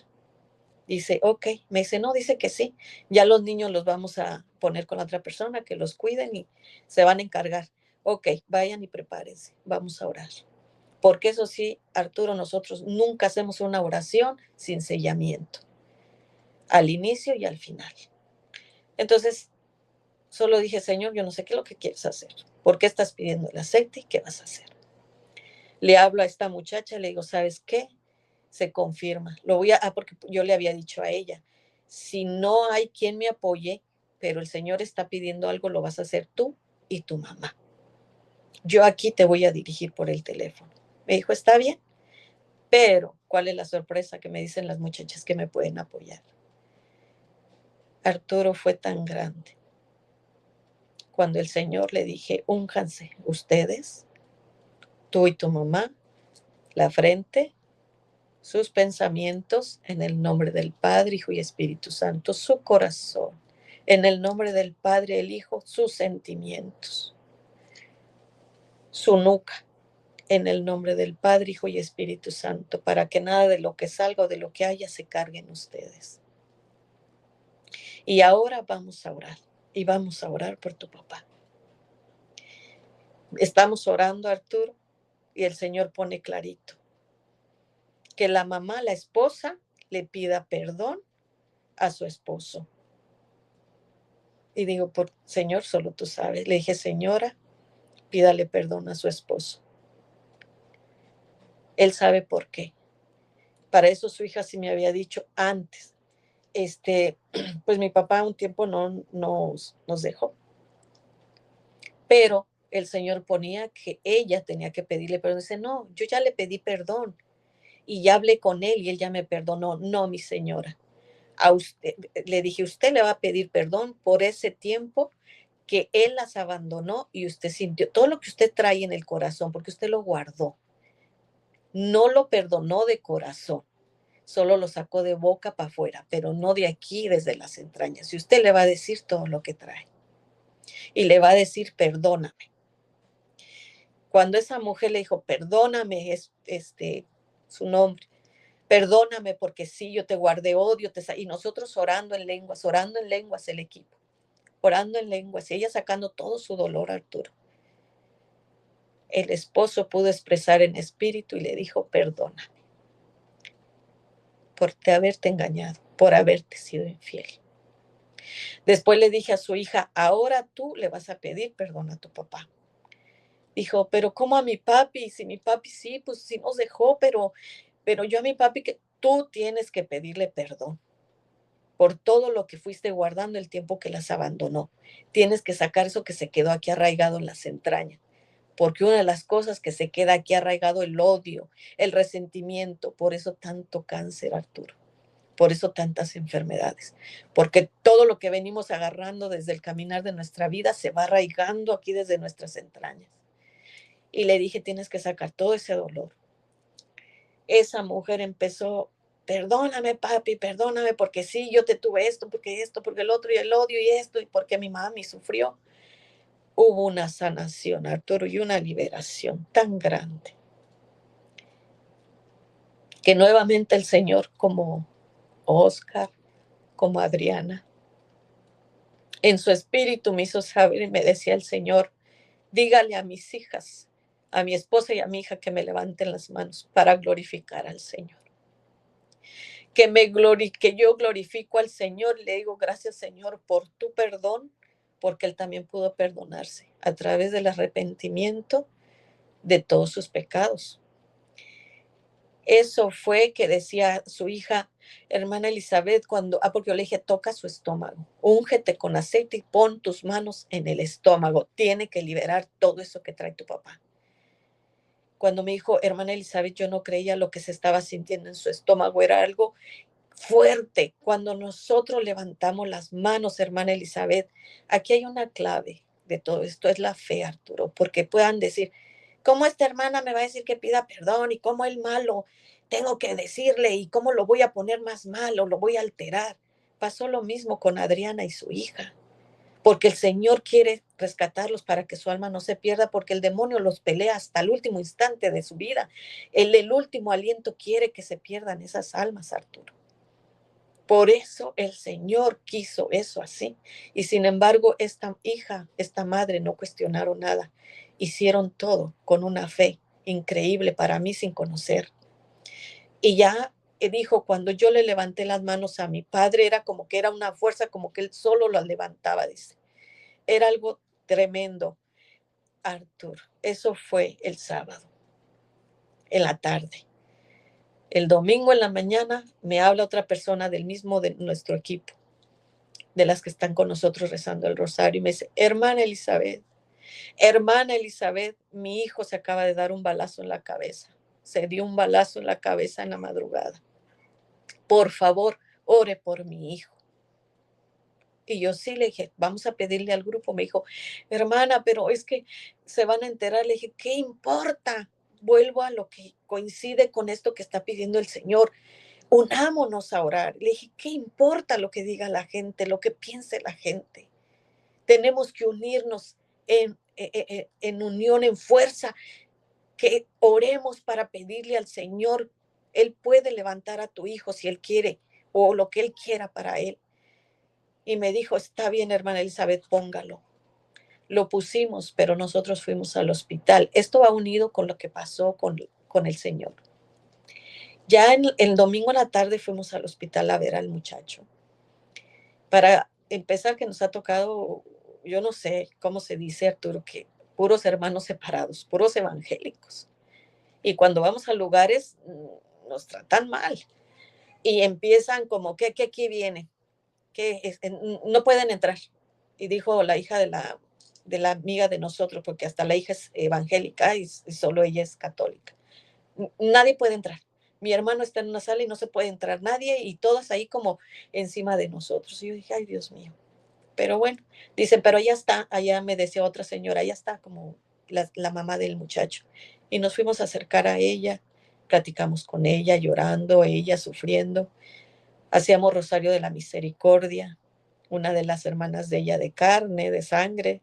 Dice, ok. Me dice, no, dice que sí. Ya los niños los vamos a poner con la otra persona, que los cuiden y se van a encargar. Ok, vayan y prepárense. Vamos a orar. Porque eso sí, Arturo, nosotros nunca hacemos una oración sin sellamiento, al inicio y al final. Entonces, solo dije, Señor, yo no sé qué es lo que quieres hacer. ¿Por qué estás pidiendo el aceite y qué vas a hacer? Le hablo a esta muchacha, le digo, ¿sabes qué? Se confirma. Porque yo le había dicho a ella, si no hay quien me apoye, pero el Señor está pidiendo algo, lo vas a hacer tú y tu mamá. Yo aquí te voy a dirigir por el teléfono. Me dijo, está bien. Pero, ¿cuál es la sorpresa que me dicen las muchachas que me pueden apoyar? Arturo fue tan grande. Cuando el Señor le dije, únjanse ustedes, tú y tu mamá, la frente, sus pensamientos, en el nombre del Padre, Hijo y Espíritu Santo, su corazón, en el nombre del Padre, el Hijo, sus sentimientos, su nuca, en el nombre del Padre, Hijo y Espíritu Santo, para que nada de lo que salga o de lo que haya se carguen ustedes. Y ahora vamos a orar. Y vamos a orar por tu papá. Estamos orando, Arturo, y el Señor pone clarito que la mamá, la esposa, le pida perdón a su esposo. Y digo, Señor, solo tú sabes. Le dije, señora, pídale perdón a su esposo. Él sabe por qué. Para eso su hija sí me había dicho antes. Pues mi papá un tiempo no nos dejó. Pero el Señor ponía que ella tenía que pedirle perdón. Dice, no, yo ya le pedí perdón y ya hablé con él y él ya me perdonó. No, mi señora. A usted, le dije, usted le va a pedir perdón por ese tiempo que él las abandonó y usted sintió todo lo que usted trae en el corazón, porque usted lo guardó. No lo perdonó de corazón, solo lo sacó de boca para afuera, pero no de aquí, desde las entrañas. Y usted le va a decir todo lo que trae y le va a decir, perdóname. Cuando esa mujer le dijo, perdóname, es su nombre, perdóname porque sí, yo te guardé odio, y nosotros orando en lenguas el equipo, orando en lenguas, y ella sacando todo su dolor, Arturo. El esposo pudo expresar en espíritu y le dijo, perdóname por haberte engañado, por haberte sido infiel. Después le dije a su hija, ahora tú le vas a pedir perdón a tu papá. Dijo, pero ¿cómo a mi papi? Si mi papi sí, pues sí nos dejó, pero yo a mi papi que tú tienes que pedirle perdón por todo lo que fuiste guardando el tiempo que las abandonó. Tienes que sacar eso que se quedó aquí arraigado en las entrañas, porque una de las cosas que se queda aquí arraigado el odio, el resentimiento, por eso tanto cáncer, Arturo, por eso tantas enfermedades, porque todo lo que venimos agarrando desde el caminar de nuestra vida se va arraigando aquí desde nuestras entrañas. Y le dije, tienes que sacar todo ese dolor. Esa mujer empezó, perdóname papi, perdóname, porque sí, yo te tuve esto, porque el otro y el odio y esto, y porque mi mami sufrió. Hubo una sanación, Arturo, y una liberación tan grande, que nuevamente el Señor, como Oscar, como Adriana, en su espíritu me hizo saber y me decía el Señor, dígale a mis hijas, a mi esposa y a mi hija que me levanten las manos para glorificar al Señor. Que yo glorifico al Señor, le digo gracias Señor por tu perdón, porque Él también pudo perdonarse a través del arrepentimiento de todos sus pecados. Eso fue que decía su hija, hermana Elizabeth, porque yo le dije, toca su estómago, úngete con aceite y pon tus manos en el estómago, tiene que liberar todo eso que trae tu papá. Cuando me dijo, hermana Elizabeth, yo no creía lo que se estaba sintiendo en su estómago, era algo fuerte. Cuando nosotros levantamos las manos, hermana Elizabeth, aquí hay una clave de todo esto, es la fe, Arturo, porque puedan decir, ¿cómo esta hermana me va a decir que pida perdón? ¿Y cómo el malo tengo que decirle? ¿Y cómo lo voy a poner más malo? ¿Lo voy a alterar? Pasó lo mismo con Adriana y su hija, porque el Señor quiere rescatarlos para que su alma no se pierda, porque el demonio los pelea hasta el último instante de su vida. El último aliento quiere que se pierdan esas almas, Arturo. Por eso el Señor quiso eso así. Y sin embargo, esta hija, esta madre no cuestionaron nada. Hicieron todo con una fe increíble para mí sin conocer. Y ya dijo, cuando yo le levanté las manos a mi padre, era como que era una fuerza, como que él solo las levantaba, dice. Era algo tremendo, Arthur. Eso fue el sábado, en la tarde. El domingo en la mañana me habla otra persona del mismo de nuestro equipo, de las que están con nosotros rezando el rosario, y me dice, hermana Elizabeth, mi hijo se acaba de dar un balazo en la cabeza. Se dio un balazo en la cabeza en la madrugada. Por favor, ore por mi hijo. Y yo sí le dije, vamos a pedirle al grupo. Me dijo, hermana, pero es que se van a enterar. Le dije, ¿qué importa? Vuelvo a lo que coincide con esto que está pidiendo el Señor. Unámonos a orar. Le dije, ¿qué importa lo que diga la gente, lo que piense la gente? Tenemos que unirnos en unión, en fuerza, que oremos para pedirle al Señor. Él puede levantar a tu hijo si Él quiere, o lo que Él quiera para él. Y me dijo, está bien, hermana Elizabeth, póngalo. Lo pusimos, pero nosotros fuimos al hospital. Esto va unido con lo que pasó con el Señor. Ya el domingo en la tarde fuimos al hospital a ver al muchacho. Para empezar, que nos ha tocado, yo no sé cómo se dice, Arturo, que puros hermanos separados, puros evangélicos. Y cuando vamos a lugares, nos tratan mal. Y empiezan como, ¿qué aquí viene? Que no pueden entrar. Y dijo la hija de la amiga de nosotros, porque hasta la hija es evangélica y solo ella es católica. Nadie puede entrar. Mi hermano está en una sala y no se puede entrar nadie, y todas ahí como encima de nosotros. Y yo dije, ay, Dios mío. Pero bueno, dicen, pero allá está, allá me decía otra señora, allá está como la mamá del muchacho. Y nos fuimos a acercar a ella, platicamos con ella, llorando, ella sufriendo. Hacíamos Rosario de la Misericordia, una de las hermanas de ella de carne, de sangre,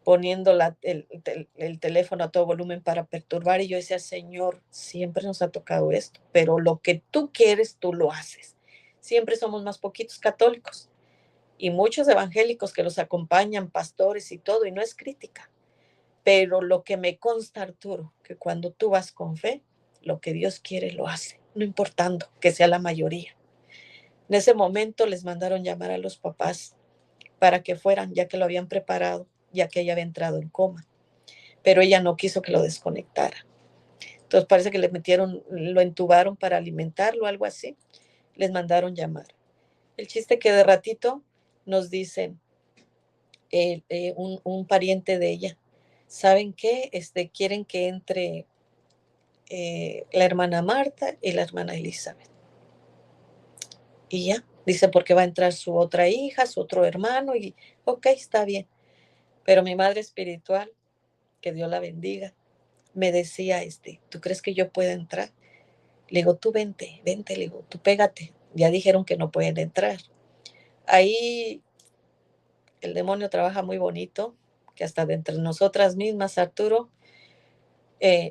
poniendo el teléfono a todo volumen para perturbar. Y yo decía, Señor, siempre nos ha tocado esto, pero lo que tú quieres, tú lo haces. Siempre somos más poquitos católicos y muchos evangélicos que los acompañan, pastores y todo, y no es crítica. Pero lo que me consta, Arturo, que cuando tú vas con fe, lo que Dios quiere lo hace, no importando que sea la mayoría. En ese momento les mandaron llamar a los papás para que fueran, ya que lo habían preparado, ya que ella había entrado en coma. Pero ella no quiso que lo desconectara. Entonces parece que le metieron, lo entubaron para alimentarlo, algo así. Les mandaron llamar. El chiste que de ratito nos dicen un pariente de ella, ¿saben qué? Quieren que entre la hermana Marta y la hermana Elizabeth. Y ya, dice, porque va a entrar su otra hija, su otro hermano, y ok, está bien. Pero mi madre espiritual, que Dios la bendiga, me decía, ¿tú crees que yo pueda entrar? Le digo, tú vente, vente, le digo, tú pégate. Ya dijeron que no pueden entrar. Ahí el demonio trabaja muy bonito, que hasta de entre nosotras mismas, Arturo,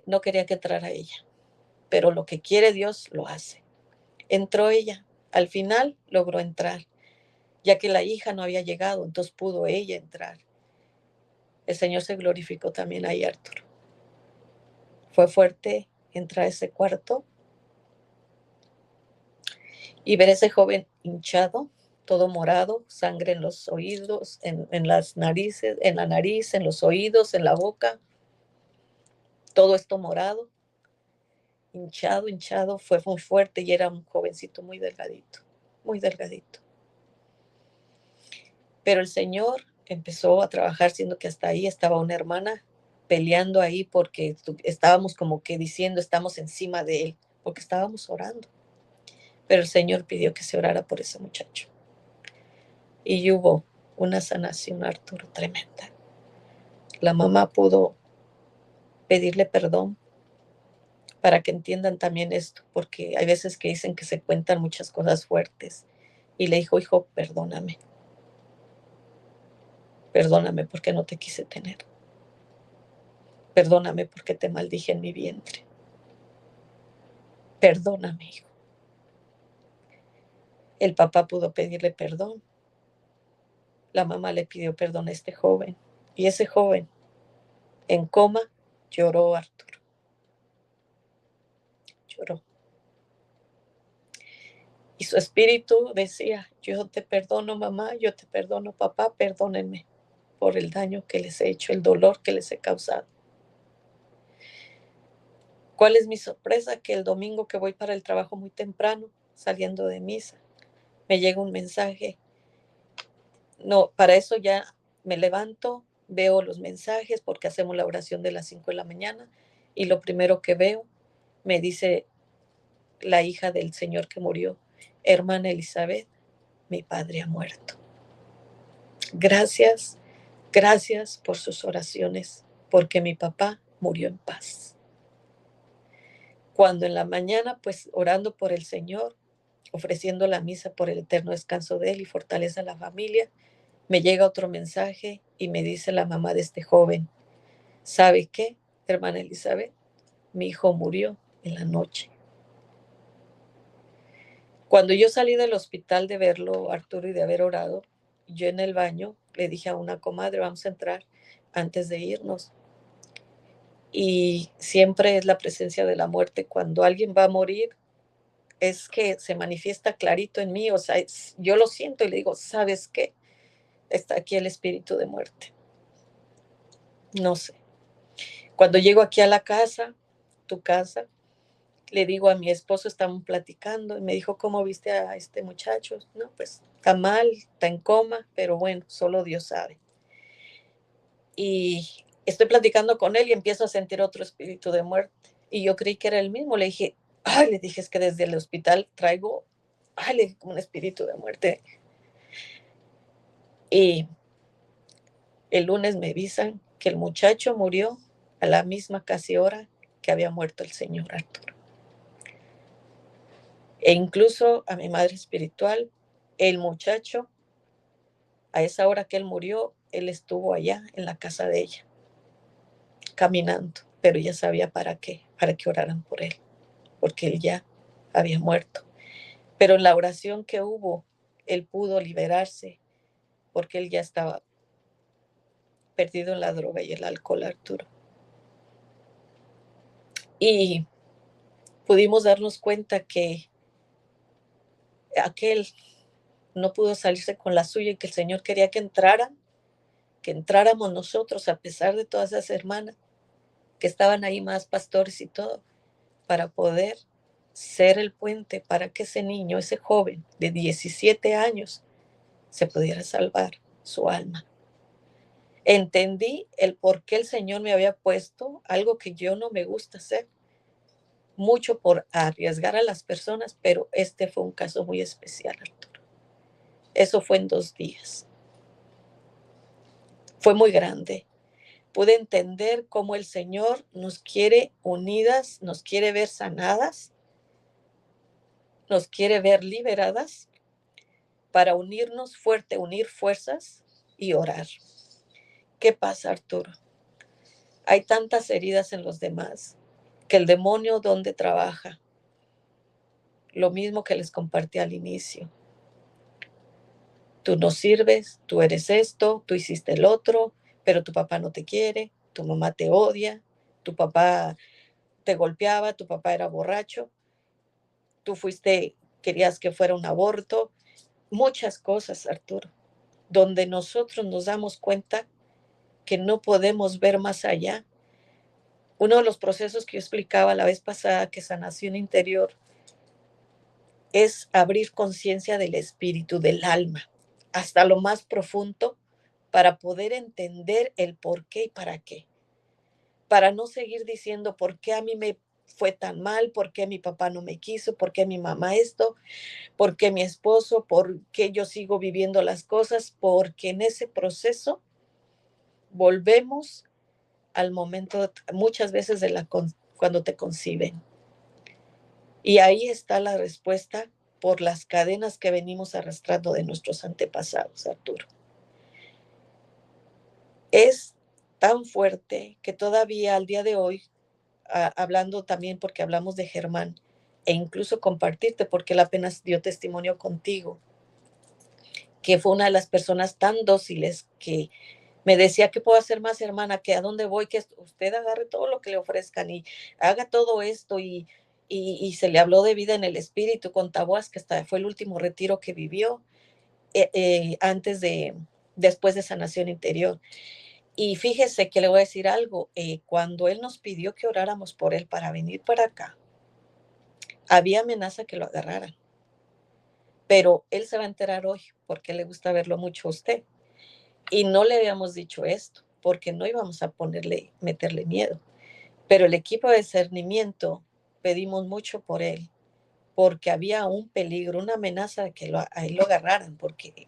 no quería que entrara ella. Pero lo que quiere Dios, lo hace. Entró ella. Al final logró entrar, ya que la hija no había llegado, entonces pudo ella entrar. El Señor se glorificó también ahí, Arturo. Fue fuerte entrar a ese cuarto y ver a ese joven hinchado, todo morado, sangre en los oídos, en las narices, en la nariz, en los oídos, en la boca, todo esto morado, hinchado, hinchado, fue muy fuerte y era un jovencito muy delgadito, muy delgadito. Pero el Señor empezó a trabajar, siendo que hasta ahí estaba una hermana peleando ahí porque estábamos como que diciendo, estamos encima de él, porque estábamos orando. Pero el Señor pidió que se orara por ese muchacho. Y hubo una sanación, Arturo, tremenda. La mamá pudo pedirle perdón para que entiendan también esto, porque hay veces que dicen que se cuentan muchas cosas fuertes. Y le dijo, hijo, perdóname. Perdóname porque no te quise tener. Perdóname porque te maldije en mi vientre. Perdóname, hijo. El papá pudo pedirle perdón. La mamá le pidió perdón a este joven. Y ese joven, en coma, lloró, Arturo. Lloró. Y su espíritu decía, yo te perdono, mamá, yo te perdono, papá, perdónenme por el daño que les he hecho, el dolor que les he causado. ¿Cuál es mi sorpresa? Que el domingo que voy para el trabajo muy temprano, saliendo de misa, me llega un mensaje. No, para eso ya me levanto, veo los mensajes porque hacemos la oración de las 5 de la mañana y lo primero que veo me dice la hija del señor que murió, hermana Elizabeth, mi padre ha muerto. Gracias, gracias por sus oraciones, porque mi papá murió en paz. Cuando en la mañana, pues orando por el Señor, ofreciendo la misa por el eterno descanso de él y fortaleza a la familia, me llega otro mensaje y me dice la mamá de este joven, ¿sabe qué, hermana Elizabeth? Mi hijo murió en la noche. Cuando yo salí del hospital de verlo, Arturo, y de haber orado, yo en el baño le dije a una comadre, vamos a entrar antes de irnos. Y siempre es la presencia de la muerte. Cuando alguien va a morir, es que se manifiesta clarito en mí, o sea, yo lo siento y le digo, ¿sabes qué? Está aquí el espíritu de muerte. No sé. Cuando llego aquí a la casa, tu casa, le digo a mi esposo, estamos platicando, y me dijo, ¿cómo viste a este muchacho? No, pues está mal, está en coma, pero bueno, solo Dios sabe. Y estoy platicando con él y empiezo a sentir otro espíritu de muerte. Y yo creí que era el mismo. Le dije, le dije, es que desde el hospital traigo, le dije, como un espíritu de muerte. Y el lunes me avisan que el muchacho murió a la misma casi hora que había muerto el señor Arturo. E incluso a mi madre espiritual, el muchacho, a esa hora que él murió, él estuvo allá en la casa de ella, caminando, pero ella sabía para que oraran por él, porque él ya había muerto. Pero en la oración que hubo, él pudo liberarse, porque él ya estaba perdido en la droga y el alcohol, Arturo. Y pudimos darnos cuenta que aquel no pudo salirse con la suya y que el Señor quería que entráramos nosotros, a pesar de todas esas hermanas que estaban ahí, más pastores y todo, para poder ser el puente para que ese niño, ese joven de 17 años, se pudiera salvar su alma. Entendí el por qué el Señor me había puesto algo que yo no me gusta hacer, mucho por arriesgar a las personas, pero este fue un caso muy especial, Arturo. Eso fue en 2 días. Fue muy grande. Pude entender cómo el Señor nos quiere unidas, nos quiere ver sanadas, nos quiere ver liberadas para unirnos fuerte, unir fuerzas y orar. ¿Qué pasa, Arturo? Hay tantas heridas en los demás que el demonio donde trabaja, lo mismo que les compartí al inicio. Tú no sirves, tú eres esto, tú hiciste el otro, pero tu papá no te quiere, tu mamá te odia, tu papá te golpeaba, tu papá era borracho, tú querías que fuera un aborto, muchas cosas, Arturo, donde nosotros nos damos cuenta que no podemos ver más allá. Uno de los procesos que yo explicaba la vez pasada, que sanación interior, es abrir conciencia del espíritu, del alma, hasta lo más profundo, para poder entender el por qué y para qué. Para no seguir diciendo por qué a mí me fue tan mal, por qué mi papá no me quiso, por qué mi mamá esto, por qué mi esposo, por qué yo sigo viviendo las cosas, porque en ese proceso volvemos al momento, muchas veces cuando te conciben. Y ahí está la respuesta por las cadenas que venimos arrastrando de nuestros antepasados, Arturo. Es tan fuerte que todavía al día de hoy, hablando también porque hablamos de Germán, e incluso compartirte, porque él apenas dio testimonio contigo, que fue una de las personas tan dóciles que me decía, ¿qué puedo hacer más, hermana? ¿Que a dónde voy? Que usted agarre todo lo que le ofrezcan y haga todo esto. Y se le habló de vida en el espíritu con Taboas, que hasta fue el último retiro que vivió después de sanación interior. Y fíjese que le voy a decir algo, cuando él nos pidió que oráramos por él para venir para acá, había amenaza que lo agarraran. Pero él se va a enterar hoy porque le gusta verlo mucho a usted. Y no le habíamos dicho esto porque no íbamos a meterle miedo. Pero el equipo de discernimiento pedimos mucho por él porque había un peligro, una amenaza de que a él lo agarraran porque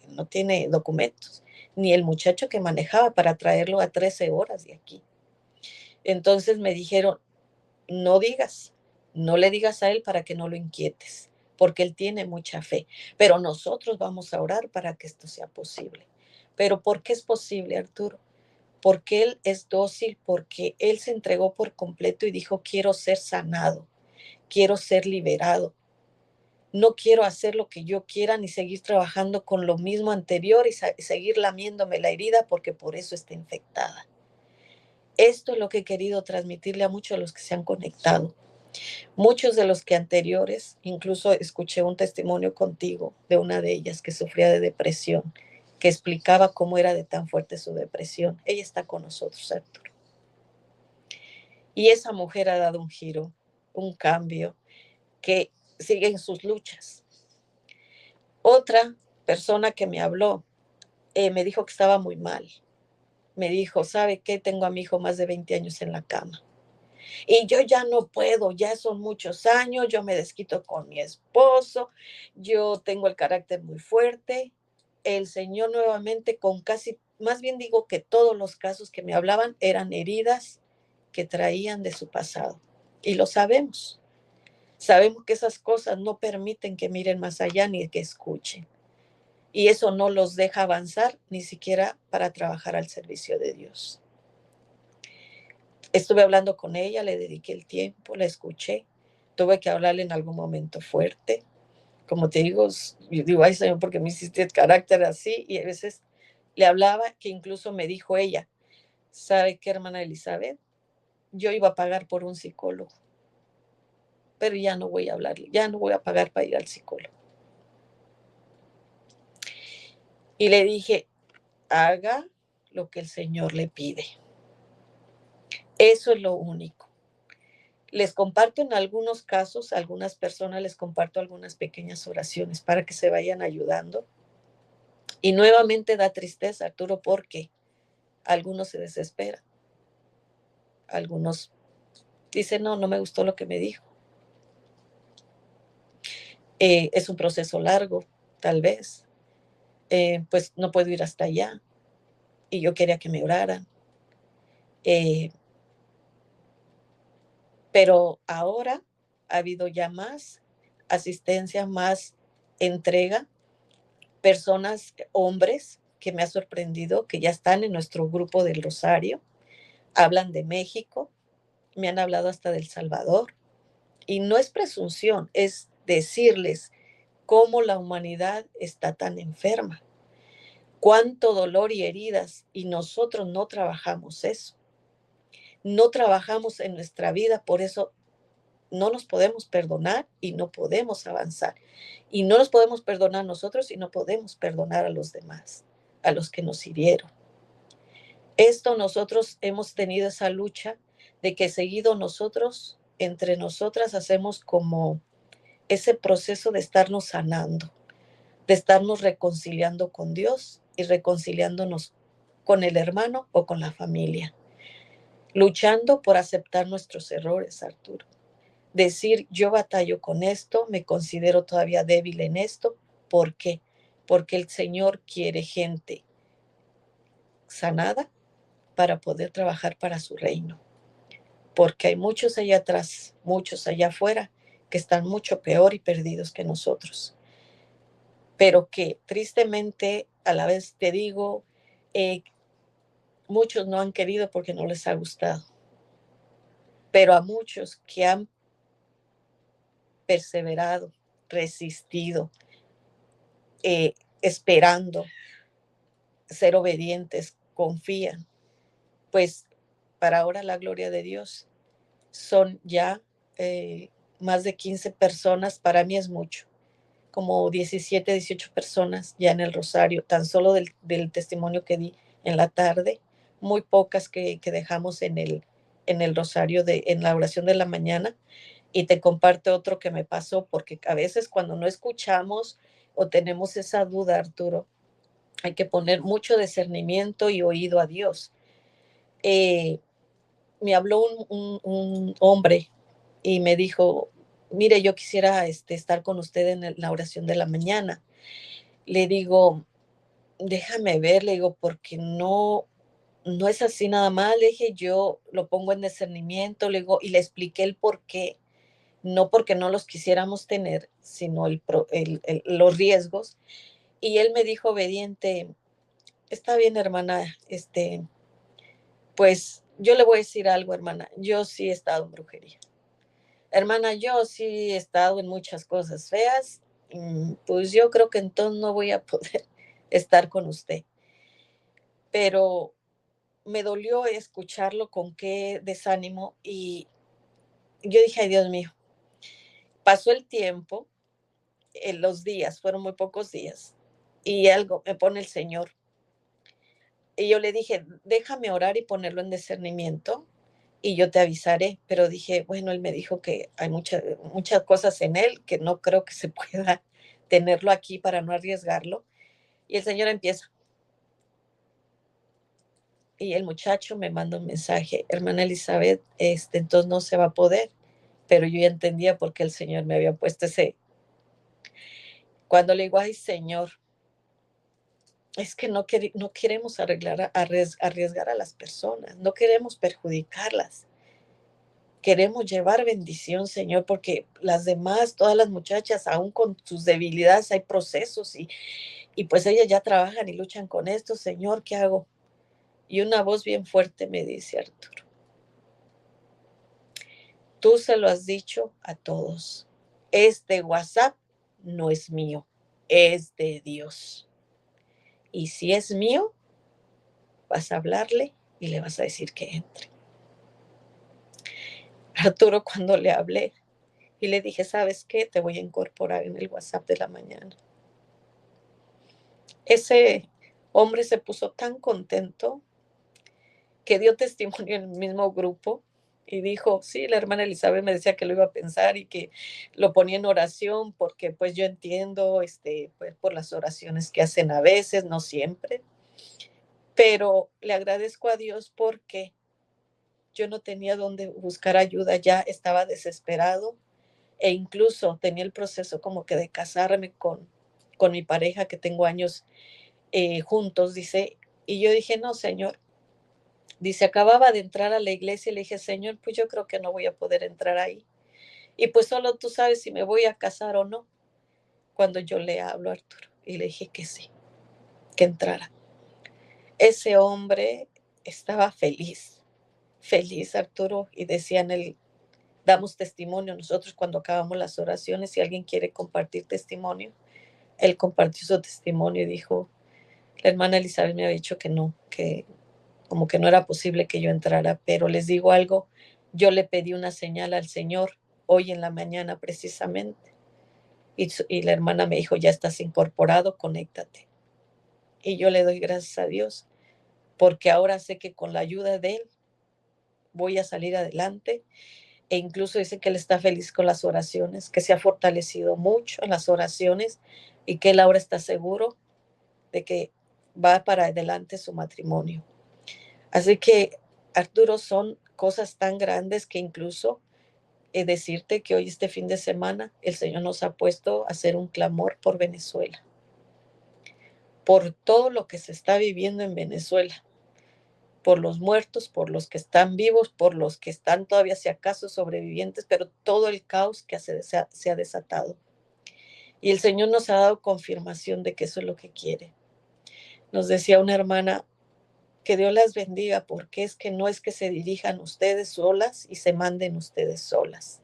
no tiene documentos, ni el muchacho que manejaba para traerlo a 13 horas de aquí. Entonces me dijeron, no le digas a él para que no lo inquietes, porque él tiene mucha fe, pero nosotros vamos a orar para que esto sea posible. Pero ¿por qué es posible, Arturo? Porque él es dócil, porque él se entregó por completo y dijo, quiero ser sanado, quiero ser liberado. No quiero hacer lo que yo quiera ni seguir trabajando con lo mismo anterior y seguir lamiéndome la herida porque por eso está infectada. Esto es lo que he querido transmitirle a muchos de los que se han conectado. Muchos de los que anteriores, incluso escuché un testimonio contigo de una de ellas que sufría de depresión, que explicaba cómo era de tan fuerte su depresión. Ella está con nosotros, Arturo. Y esa mujer ha dado un giro, un cambio, que sigue en sus luchas. Otra persona que me habló, me dijo que estaba muy mal. Me dijo, ¿sabe qué? Tengo a mi hijo más de 20 años en la cama. Y yo ya no puedo, ya son muchos años, yo me desquito con mi esposo, yo tengo el carácter muy fuerte. El Señor nuevamente con casi, más bien digo que todos los casos que me hablaban eran heridas que traían de su pasado. Y lo sabemos. Sabemos que esas cosas no permiten que miren más allá ni que escuchen. Y eso no los deja avanzar ni siquiera para trabajar al servicio de Dios. Estuve hablando con ella, le dediqué el tiempo, la escuché. Tuve que hablarle en algún momento fuerte. Como te digo, yo digo, ay Señor, porque me hiciste el carácter así. Y a veces le hablaba que incluso me dijo ella, ¿sabe qué, hermana Elizabeth? Yo iba a pagar por un psicólogo, pero ya no voy a hablarle, ya no voy a pagar para ir al psicólogo. Y le dije, haga lo que el Señor le pide. Eso es lo único. Les comparto en algunos casos, a algunas personas les comparto algunas pequeñas oraciones para que se vayan ayudando. Y nuevamente da tristeza, Arturo, porque algunos se desesperan. Algunos dicen, no, no me gustó lo que me dijo. Es un proceso largo, tal vez. Pues no puedo ir hasta allá. Y yo quería que me oraran. Pero ahora ha habido ya más asistencia, más entrega, personas, hombres, que me ha sorprendido, que ya están en nuestro grupo del Rosario, hablan de México, me han hablado hasta de El Salvador, y no es presunción, es decirles cómo la humanidad está tan enferma, cuánto dolor y heridas, y nosotros no trabajamos eso, no trabajamos en nuestra vida, por eso no nos podemos perdonar y no podemos avanzar. Y no nos podemos perdonar nosotros y no podemos perdonar a los demás, a los que nos hirieron. Esto nosotros hemos tenido esa lucha de que seguido nosotros, entre nosotras, hacemos como ese proceso de estarnos sanando, de estarnos reconciliando con Dios y reconciliándonos con el hermano o con la familia, luchando por aceptar nuestros errores, Arturo. Decir, yo batallo con esto, me considero todavía débil en esto. ¿Por qué? Porque el Señor quiere gente sanada para poder trabajar para su reino. Porque hay muchos allá atrás, muchos allá afuera, que están mucho peor y perdidos que nosotros. Pero que tristemente, a la vez te digo, muchos no han querido porque no les ha gustado. Pero a muchos que han perseverado, resistido, esperando, ser obedientes, confían, pues para ahora la gloria de Dios son ya más de 15 personas, para mí es mucho, como 17, 18 personas ya en el Rosario, tan solo del testimonio que di en la tarde, muy pocas que dejamos en el Rosario, en la oración de la mañana. Y te comparto otro que me pasó, porque a veces cuando no escuchamos o tenemos esa duda, Arturo, hay que poner mucho discernimiento y oído a Dios. Me habló un hombre y me dijo, mire, yo quisiera estar con usted en la oración de la mañana. Le digo, déjame ver, le digo, porque no es así nada más. Le dije, yo lo pongo en discernimiento, le digo, y le expliqué el por qué. No porque no los quisiéramos tener, sino los riesgos. Y él me dijo obediente, está bien, hermana, pues yo le voy a decir algo, hermana, yo sí he estado en brujería. Hermana, yo sí he estado en muchas cosas feas, pues yo creo que entonces no voy a poder estar con usted. Pero me dolió escucharlo con qué desánimo y yo dije, ay Dios mío, pasó el tiempo, los días, fueron muy pocos días, y algo me pone el Señor. Y yo le dije, déjame orar y ponerlo en discernimiento y yo te avisaré. Pero dije, bueno, él me dijo que hay muchas cosas en él que no creo que se pueda tenerlo aquí para no arriesgarlo. Y el Señor empieza. Y el muchacho me manda un mensaje, hermana Elizabeth, entonces no se va a poder. Pero yo ya entendía por qué el Señor me había puesto ese. Cuando le digo, ay Señor, es que no queremos arriesgar a las personas, no queremos perjudicarlas. Queremos llevar bendición, Señor, porque las demás, todas las muchachas, aún con sus debilidades, hay procesos y pues ellas ya trabajan y luchan con esto. Señor, ¿qué hago? Y una voz bien fuerte me dice, Arturo, tú se lo has dicho a todos. Este WhatsApp no es mío, es de Dios. Y si es mío, vas a hablarle y le vas a decir que entre. Arturo, cuando le hablé y le dije, ¿sabes qué? Te voy a incorporar en el WhatsApp de la mañana. Ese hombre se puso tan contento que dio testimonio en el mismo grupo y dijo, sí, la hermana Elizabeth me decía que lo iba a pensar y que lo ponía en oración porque pues yo entiendo pues, por las oraciones que hacen a veces, no siempre, pero le agradezco a Dios porque yo no tenía dónde buscar ayuda, ya estaba desesperado e incluso tenía el proceso como que de casarme con mi pareja que tengo años juntos, dice, y yo dije, no, Señor, dice, acababa de entrar a la iglesia y le dije, Señor, pues yo creo que no voy a poder entrar ahí. Y pues solo tú sabes si me voy a casar o no. Cuando yo le hablo a Arturo y le dije que sí, que entrara. Ese hombre estaba feliz, feliz Arturo, y decía en el, damos testimonio nosotros cuando acabamos las oraciones, si alguien quiere compartir testimonio, él compartió su testimonio y dijo, la hermana Elizabeth me había dicho que no, que como que no era posible que yo entrara, pero les digo algo, yo le pedí una señal al Señor hoy en la mañana precisamente, y la hermana me dijo, ya estás incorporado, conéctate. Y yo le doy gracias a Dios, porque ahora sé que con la ayuda de Él voy a salir adelante, e incluso dice que Él está feliz con las oraciones, que se ha fortalecido mucho en las oraciones y que Él ahora está seguro de que va para adelante su matrimonio. Así que, Arturo, son cosas tan grandes que incluso decirte que hoy, este fin de semana, el Señor nos ha puesto a hacer un clamor por Venezuela, por todo lo que se está viviendo en Venezuela, por los muertos, por los que están vivos, por los que están todavía, si acaso, sobrevivientes, pero todo el caos que se ha desatado. Y el Señor nos ha dado confirmación de que eso es lo que quiere. Nos decía una hermana, que Dios las bendiga, porque es que no es que se dirijan ustedes solas y se manden ustedes solas.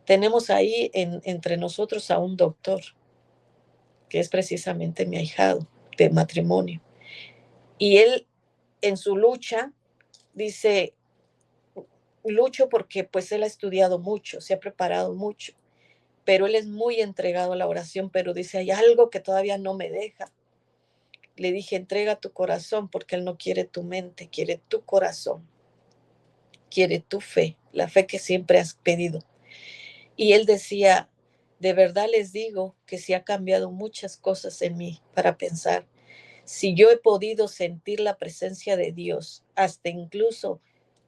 Tenemos ahí entre nosotros a un doctor, que es precisamente mi ahijado de matrimonio. Y él, en su lucha, dice, lucho porque pues él ha estudiado mucho, se ha preparado mucho, pero él es muy entregado a la oración, pero dice, hay algo que todavía no me deja. Le dije, entrega tu corazón, porque él no quiere tu mente, quiere tu corazón, quiere tu fe, la fe que siempre has pedido. Y él decía, de verdad les digo que sí ha cambiado muchas cosas en mí para pensar. Si yo he podido sentir la presencia de Dios, hasta incluso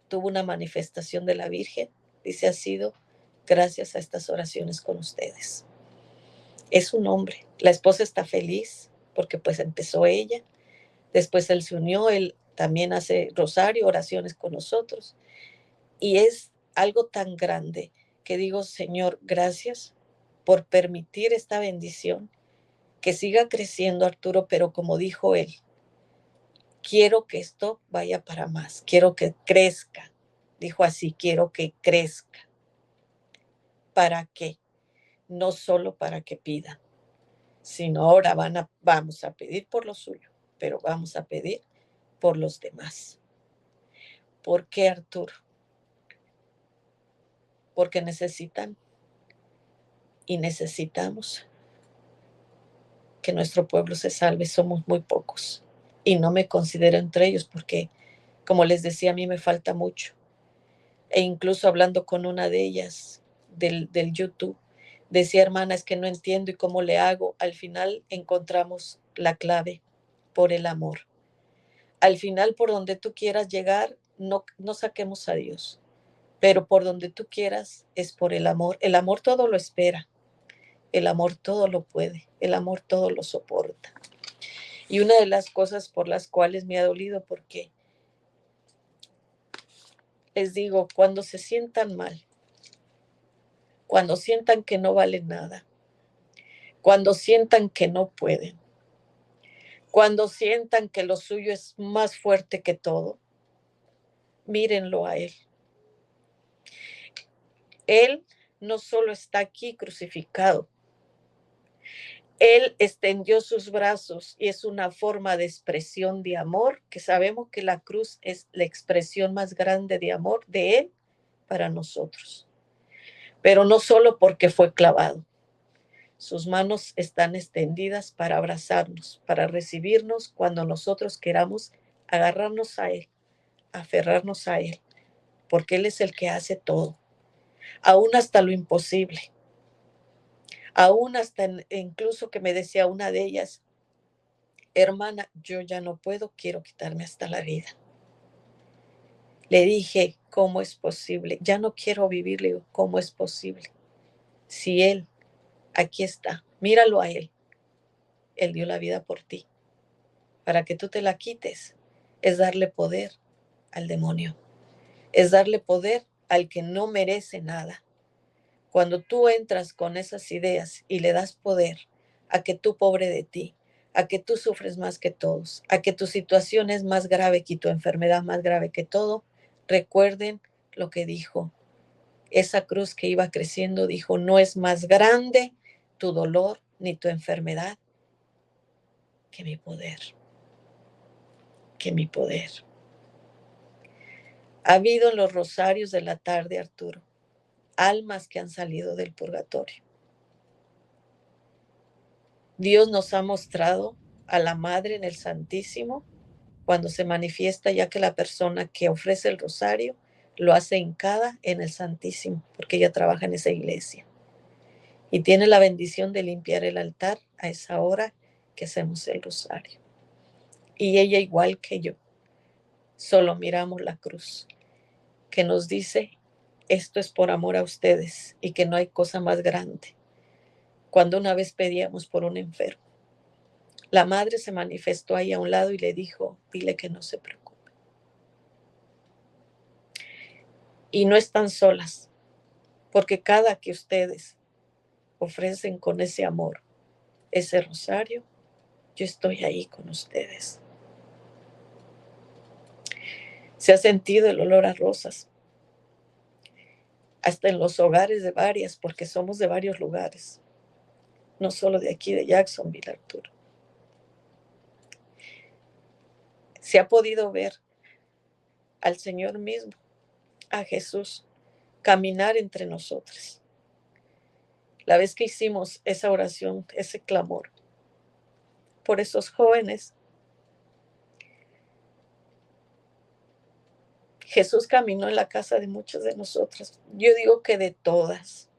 tuvo una manifestación de la Virgen, dice, ha sido gracias a estas oraciones con ustedes. Es un hombre. La esposa está feliz porque pues empezó ella. Después él se unió, él también hace rosario, oraciones con nosotros. Y es algo tan grande que digo, Señor, gracias por permitir esta bendición, que siga creciendo, Arturo, pero como dijo él, quiero que esto vaya para más, quiero que crezca. Dijo así, quiero que crezca. ¿Para qué? No solo para que pidan, sino ahora vamos a pedir por lo suyo, pero vamos a pedir por los demás. ¿Por qué, Arturo? Porque necesitan y necesitamos que nuestro pueblo se salve. Somos muy pocos y no me considero entre ellos porque, como les decía, a mí me falta mucho. E incluso hablando con una de ellas del YouTube, decía, hermana, es que no entiendo y cómo le hago. Al final encontramos la clave: por el amor. Al final, por donde tú quieras llegar, no saquemos a Dios, pero por donde tú quieras es por el amor. El amor todo lo espera, el amor todo lo puede, el amor todo lo soporta. Y una de las cosas por las cuales me ha dolido, porque les digo, cuando se sientan mal, cuando sientan que no valen nada, cuando sientan que no pueden, cuando sientan que lo suyo es más fuerte que todo, mírenlo a Él. Él no solo está aquí crucificado, Él extendió sus brazos y es una forma de expresión de amor, que sabemos que la cruz es la expresión más grande de amor de Él para nosotros. Pero no solo porque fue clavado, Sus manos están extendidas para abrazarnos, para recibirnos cuando nosotros queramos agarrarnos a Él, aferrarnos a Él, porque Él es el que hace todo, aún hasta lo imposible, aún hasta incluso que me decía una de ellas, hermana, yo ya no puedo, quiero quitarme hasta la vida. Le dije, ¿cómo es posible? Ya no quiero vivir, le digo, ¿cómo es posible? Si Él, aquí está, míralo a Él, Él dio la vida por ti, para que tú te la quites, es darle poder al demonio, es darle poder al que no merece nada. Cuando tú entras con esas ideas y le das poder a que tú pobre de ti, a que tú sufres más que todos, a que tu situación es más grave que tu enfermedad más grave que todo, recuerden lo que dijo. Esa cruz que iba creciendo dijo, no es más grande tu dolor ni tu enfermedad que mi poder, que mi poder. Ha habido en los rosarios de la tarde, Arturo, almas que han salido del purgatorio. Dios nos ha mostrado a la Madre en el Santísimo cuando se manifiesta, ya que la persona que ofrece el rosario lo hace hincada en el Santísimo, porque ella trabaja en esa iglesia. Y tiene la bendición de limpiar el altar a esa hora que hacemos el rosario. Y ella, igual que yo, solo miramos la cruz, que nos dice, esto es por amor a ustedes y que no hay cosa más grande. Cuando una vez pedíamos por un enfermo, la madre se manifestó ahí a un lado y le dijo, dile que no se preocupe. Y no están solas, porque cada que ustedes ofrecen con ese amor, ese rosario, yo estoy ahí con ustedes. Se ha sentido el olor a rosas, hasta en los hogares de varias, porque somos de varios lugares, no solo de aquí de Jacksonville, Arturo. Se ha podido ver al Señor mismo, a Jesús, caminar entre nosotros. La vez que hicimos esa oración, ese clamor por esos jóvenes, Jesús caminó en la casa de muchas de nosotras. Yo digo que de todas,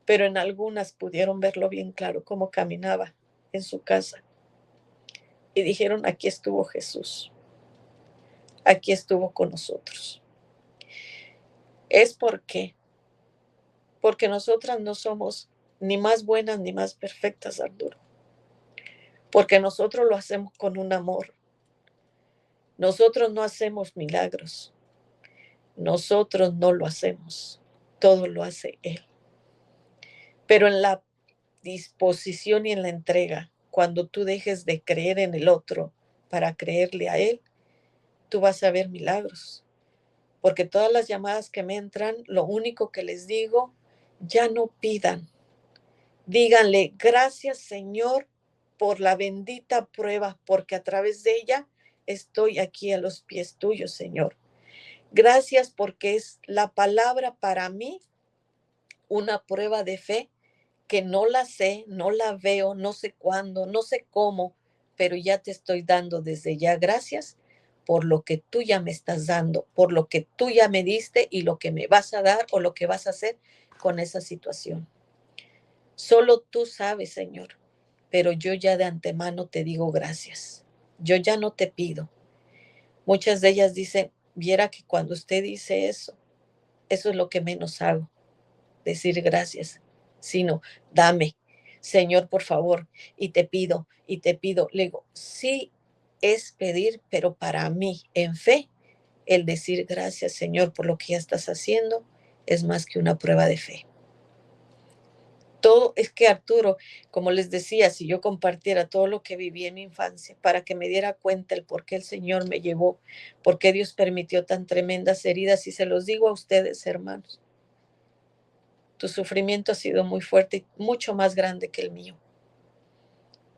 pero en algunas pudieron verlo bien claro cómo caminaba en su casa. Y dijeron, aquí estuvo Jesús, aquí estuvo con nosotros. Es porque nosotras no somos ni más buenas ni más perfectas, Arturo. Porque nosotros lo hacemos con un amor. Nosotros no hacemos milagros. Nosotros no lo hacemos. Todo lo hace Él. Pero en la disposición y en la entrega, cuando tú dejes de creer en el otro para creerle a Él, tú vas a ver milagros. Porque todas las llamadas que me entran, lo único que les digo, ya no pidan. Díganle, gracias Señor por la bendita prueba, porque a través de ella estoy aquí a los pies tuyos, Señor. Gracias porque es la palabra para mí una prueba de fe que no la sé, no la veo, no sé cuándo, no sé cómo, pero ya te estoy dando desde ya gracias por lo que tú ya me estás dando, por lo que tú ya me diste y lo que me vas a dar o lo que vas a hacer con esa situación. Solo tú sabes, Señor, pero yo ya de antemano te digo gracias. Yo ya no te pido. Muchas de ellas dicen, viera que cuando usted dice eso, eso es lo que menos hago, decir gracias, sino dame, Señor, por favor, y te pido, y te pido. Le digo, sí es pedir, pero para mí, en fe, el decir gracias, Señor, por lo que ya estás haciendo, es más que una prueba de fe. Todo es que Arturo, como les decía, si yo compartiera todo lo que viví en mi infancia para que me diera cuenta el por qué el Señor me llevó, por qué Dios permitió tan tremendas heridas, y se los digo a ustedes, hermanos, tu sufrimiento ha sido muy fuerte y mucho más grande que el mío,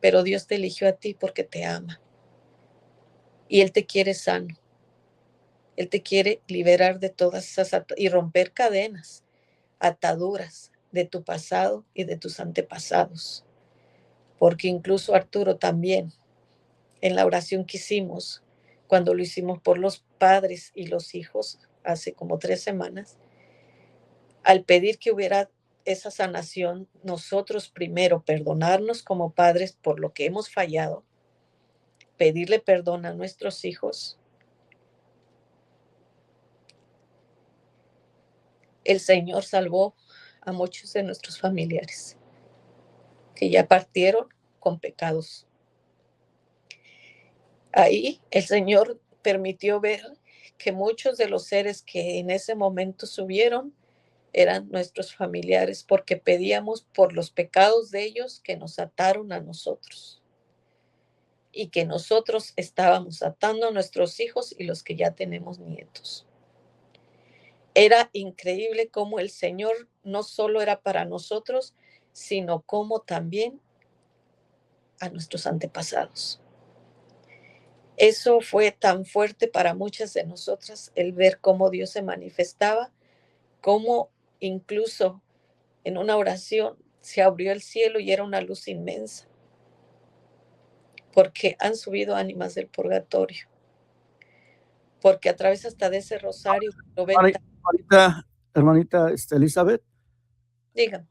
pero Dios te eligió a ti porque te ama y Él te quiere sano, Él te quiere liberar de todas esas y romper cadenas, ataduras, de tu pasado y de tus antepasados. Porque incluso Arturo también, en la oración que hicimos, cuando lo hicimos por los padres y los hijos, hace como 3 semanas, al pedir que hubiera esa sanación, nosotros primero perdonarnos como padres por lo que hemos fallado, pedirle perdón a nuestros hijos. El Señor salvó a muchos de nuestros familiares que ya partieron con pecados. Ahí el Señor permitió ver que muchos de los seres que en ese momento subieron eran nuestros familiares, porque pedíamos por los pecados de ellos que nos ataron a nosotros y que nosotros estábamos atando a nuestros hijos y los que ya tenemos nietos. Era increíble cómo el Señor no solo era para nosotros, sino como también a nuestros antepasados. Eso fue tan fuerte para muchas de nosotras, el ver cómo Dios se manifestaba, cómo incluso en una oración se abrió el cielo y era una luz inmensa, porque han subido ánimas del purgatorio, porque a través hasta de ese rosario lo ven. Hermanita Elizabeth, Digan.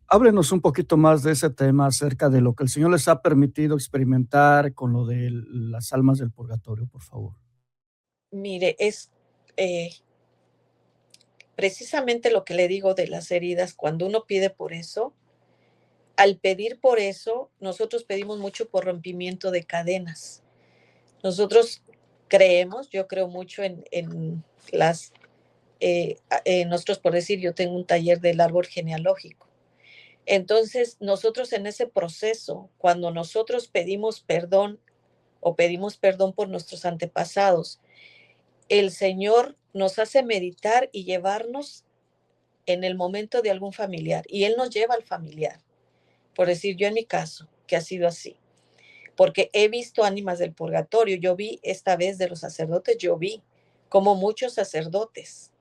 Háblenos un poquito más de ese tema acerca de lo que el Señor les ha permitido experimentar con lo de las almas del purgatorio, por favor. Mire, es precisamente lo que le digo de las heridas. Cuando uno pide por eso, al pedir por eso, nosotros pedimos mucho por rompimiento de cadenas. Nosotros creemos, yo creo mucho en las, nosotros, por decir, yo tengo un taller del árbol genealógico. Entonces, nosotros en ese proceso, cuando nosotros pedimos perdón o pedimos perdón por nuestros antepasados, el Señor nos hace meditar y llevarnos en el momento de algún familiar, y Él nos lleva al familiar. Por decir, yo en mi caso, que ha sido así, porque he visto ánimas del purgatorio. Yo vi esta vez de los sacerdotes, yo vi como muchos sacerdotes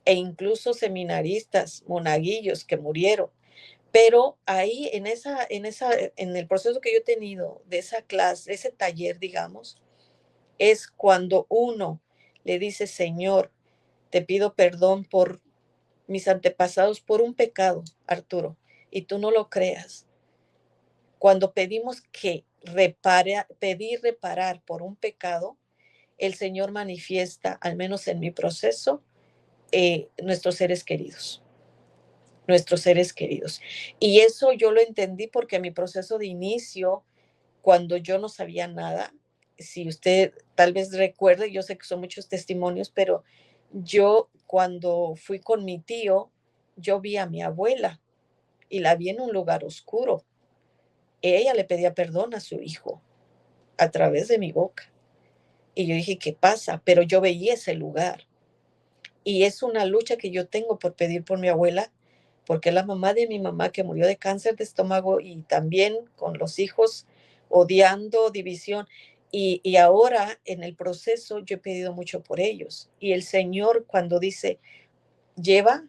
e incluso seminaristas, monaguillos que murieron. Pero ahí en el proceso que yo he tenido de esa clase, ese taller, digamos, es cuando uno le dice, Señor, te pido perdón por mis antepasados por un pecado, Arturo, y tú no lo creas. Cuando pedimos que pedir reparar por un pecado, el Señor manifiesta, al menos en mi proceso, nuestros seres queridos. Nuestros seres queridos. Y eso yo lo entendí porque mi proceso de inicio, cuando yo no sabía nada, si usted tal vez recuerde, yo sé que son muchos testimonios, pero yo cuando fui con mi tío, yo vi a mi abuela y la vi en un lugar oscuro. Ella le pedía perdón a su hijo a través de mi boca. Y yo dije, ¿qué pasa? Pero yo veía ese lugar. Y es una lucha que yo tengo por pedir por mi abuela, porque es la mamá de mi mamá que murió de cáncer de estómago y también con los hijos odiando, división. Y ahora en el proceso yo he pedido mucho por ellos. Y el Señor cuando dice, lleva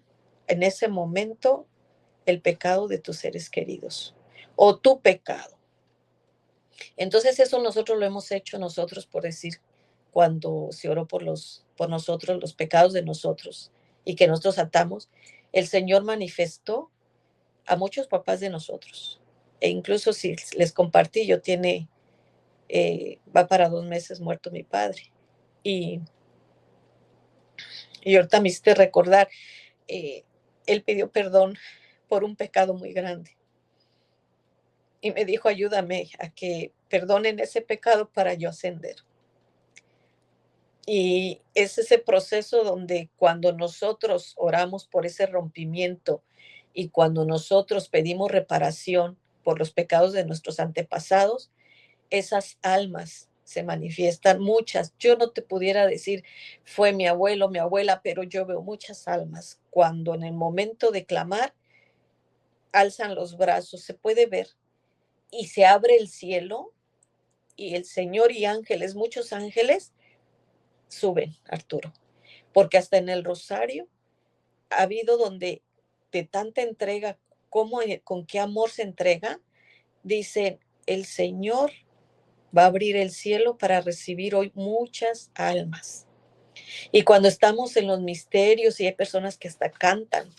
en ese momento el pecado de tus seres queridos o tu pecado. Entonces eso nosotros lo hemos hecho nosotros, por decir, cuando se oró por nosotros, los pecados de nosotros y que nosotros atamos, el Señor manifestó a muchos papás de nosotros. E incluso si les compartí, va para 2 meses muerto mi padre. Y ahorita me hiciste recordar, él pidió perdón por un pecado muy grande. Y me dijo, ayúdame a que perdonen ese pecado para yo ascender. Y es ese proceso donde cuando nosotros oramos por ese rompimiento y cuando nosotros pedimos reparación por los pecados de nuestros antepasados, esas almas se manifiestan, muchas. Yo no te pudiera decir, fue mi abuelo, mi abuela, pero yo veo muchas almas cuando en el momento de clamar alzan los brazos, se puede ver y se abre el cielo y el Señor y ángeles, muchos ángeles, suben, Arturo, porque hasta en el rosario ha habido donde de tanta entrega, con qué amor se entrega, dice, el Señor va a abrir el cielo para recibir hoy muchas almas. Y cuando estamos en los misterios y hay personas que hasta cantan,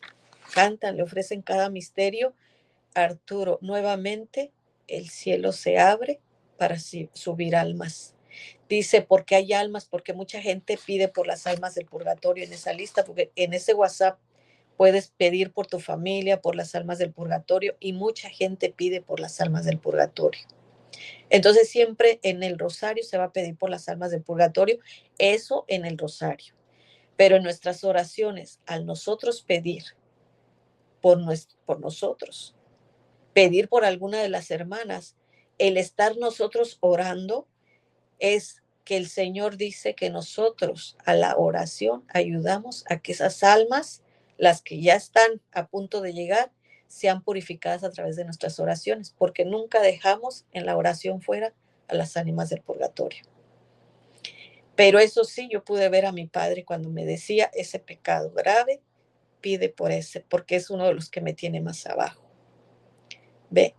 le ofrecen cada misterio, Arturo, nuevamente el cielo se abre para subir almas. Dice, porque hay almas, porque mucha gente pide por las almas del purgatorio en esa lista, porque en ese WhatsApp puedes pedir por tu familia, por las almas del purgatorio, y mucha gente pide por las almas del purgatorio. Entonces siempre en el rosario se va a pedir por las almas del purgatorio, eso en el rosario. Pero en nuestras oraciones, al nosotros pedir por nosotros, pedir por alguna de las hermanas, el estar nosotros orando es que el Señor dice que nosotros a la oración ayudamos a que esas almas, las que ya están a punto de llegar, sean purificadas a través de nuestras oraciones, porque nunca dejamos en la oración fuera a las ánimas del purgatorio. Pero eso sí, yo pude ver a mi padre cuando me decía, ese pecado grave, pide por ese, porque es uno de los que me tiene más abajo. Ve,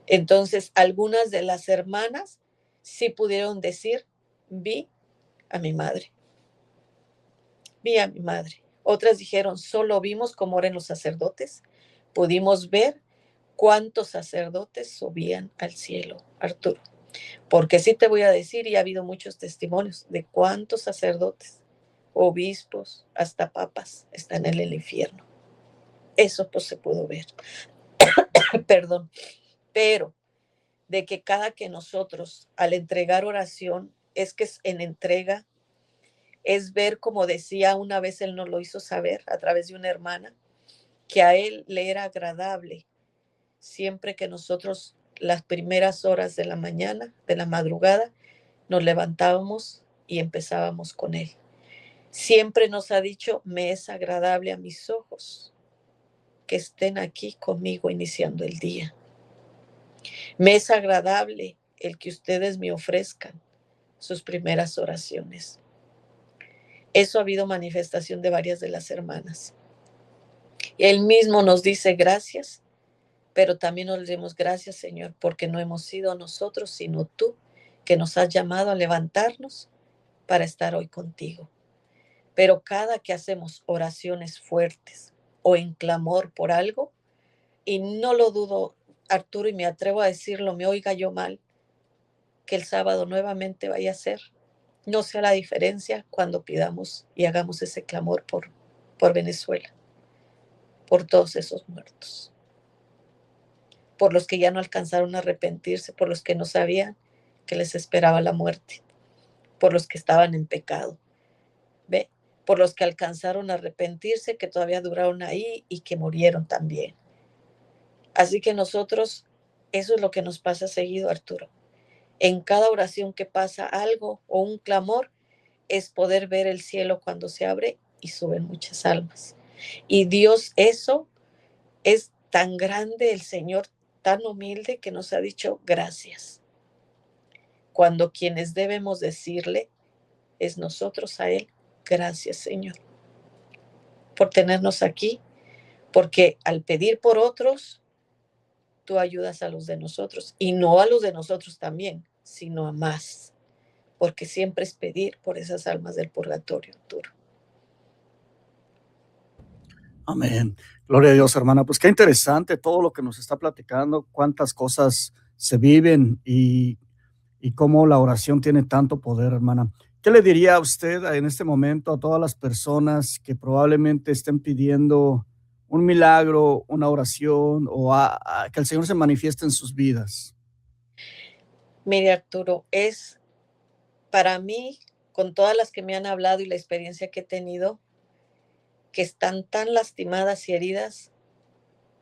entonces algunas de las hermanas sí pudieron decir, vi a mi madre. Vi a mi madre. Otras dijeron, solo vimos cómo eran los sacerdotes. Pudimos ver cuántos sacerdotes subían al cielo, Arturo. Porque sí te voy a decir, y ha habido muchos testimonios de cuántos sacerdotes, obispos, hasta papas están en el infierno. Eso pues se pudo ver. Perdón. Pero de que cada que nosotros al entregar oración, es que es en entrega, es ver, como decía una vez, él nos lo hizo saber a través de una hermana, que a él le era agradable siempre que nosotros las primeras horas de la mañana, de la madrugada, nos levantábamos y empezábamos con él. Siempre nos ha dicho, me es agradable a mis ojos que estén aquí conmigo iniciando el día. Me es agradable el que ustedes me ofrezcan sus primeras oraciones. Eso ha habido manifestación de varias de las hermanas. Él mismo nos dice gracias, pero también nos decimos gracias, Señor, porque no hemos sido nosotros, sino tú, que nos has llamado a levantarnos para estar hoy contigo. Pero cada que hacemos oraciones fuertes o en clamor por algo, y no lo dudo, Arturo, y me atrevo a decirlo, me oiga yo mal, que el sábado nuevamente vaya a ser. No sea la diferencia cuando pidamos y hagamos ese clamor por Venezuela, por todos esos muertos, por los que ya no alcanzaron a arrepentirse, por los que no sabían que les esperaba la muerte, por los que estaban en pecado, ¿ve? Por los que alcanzaron a arrepentirse, que todavía duraron ahí y que murieron también. Así que nosotros, eso es lo que nos pasa seguido, Arturo. En cada oración que pasa algo o un clamor, es poder ver el cielo cuando se abre y suben muchas almas. Y Dios, eso es tan grande, el Señor tan humilde, que nos ha dicho gracias. Cuando quienes debemos decirle es nosotros a Él, gracias, Señor, por tenernos aquí, porque al pedir por otros, tú ayudas a los de nosotros, y no a los de nosotros también, sino a más, porque siempre es pedir por esas almas del purgatorio, Arturo. Amén. Gloria a Dios, hermana. Pues qué interesante todo lo que nos está platicando, cuántas cosas se viven y cómo la oración tiene tanto poder, hermana. ¿Qué le diría a usted en este momento a todas las personas que probablemente estén pidiendo un milagro, una oración o a que el Señor se manifieste en sus vidas? Mire, Arturo, es para mí, con todas las que me han hablado y la experiencia que he tenido, que están tan lastimadas y heridas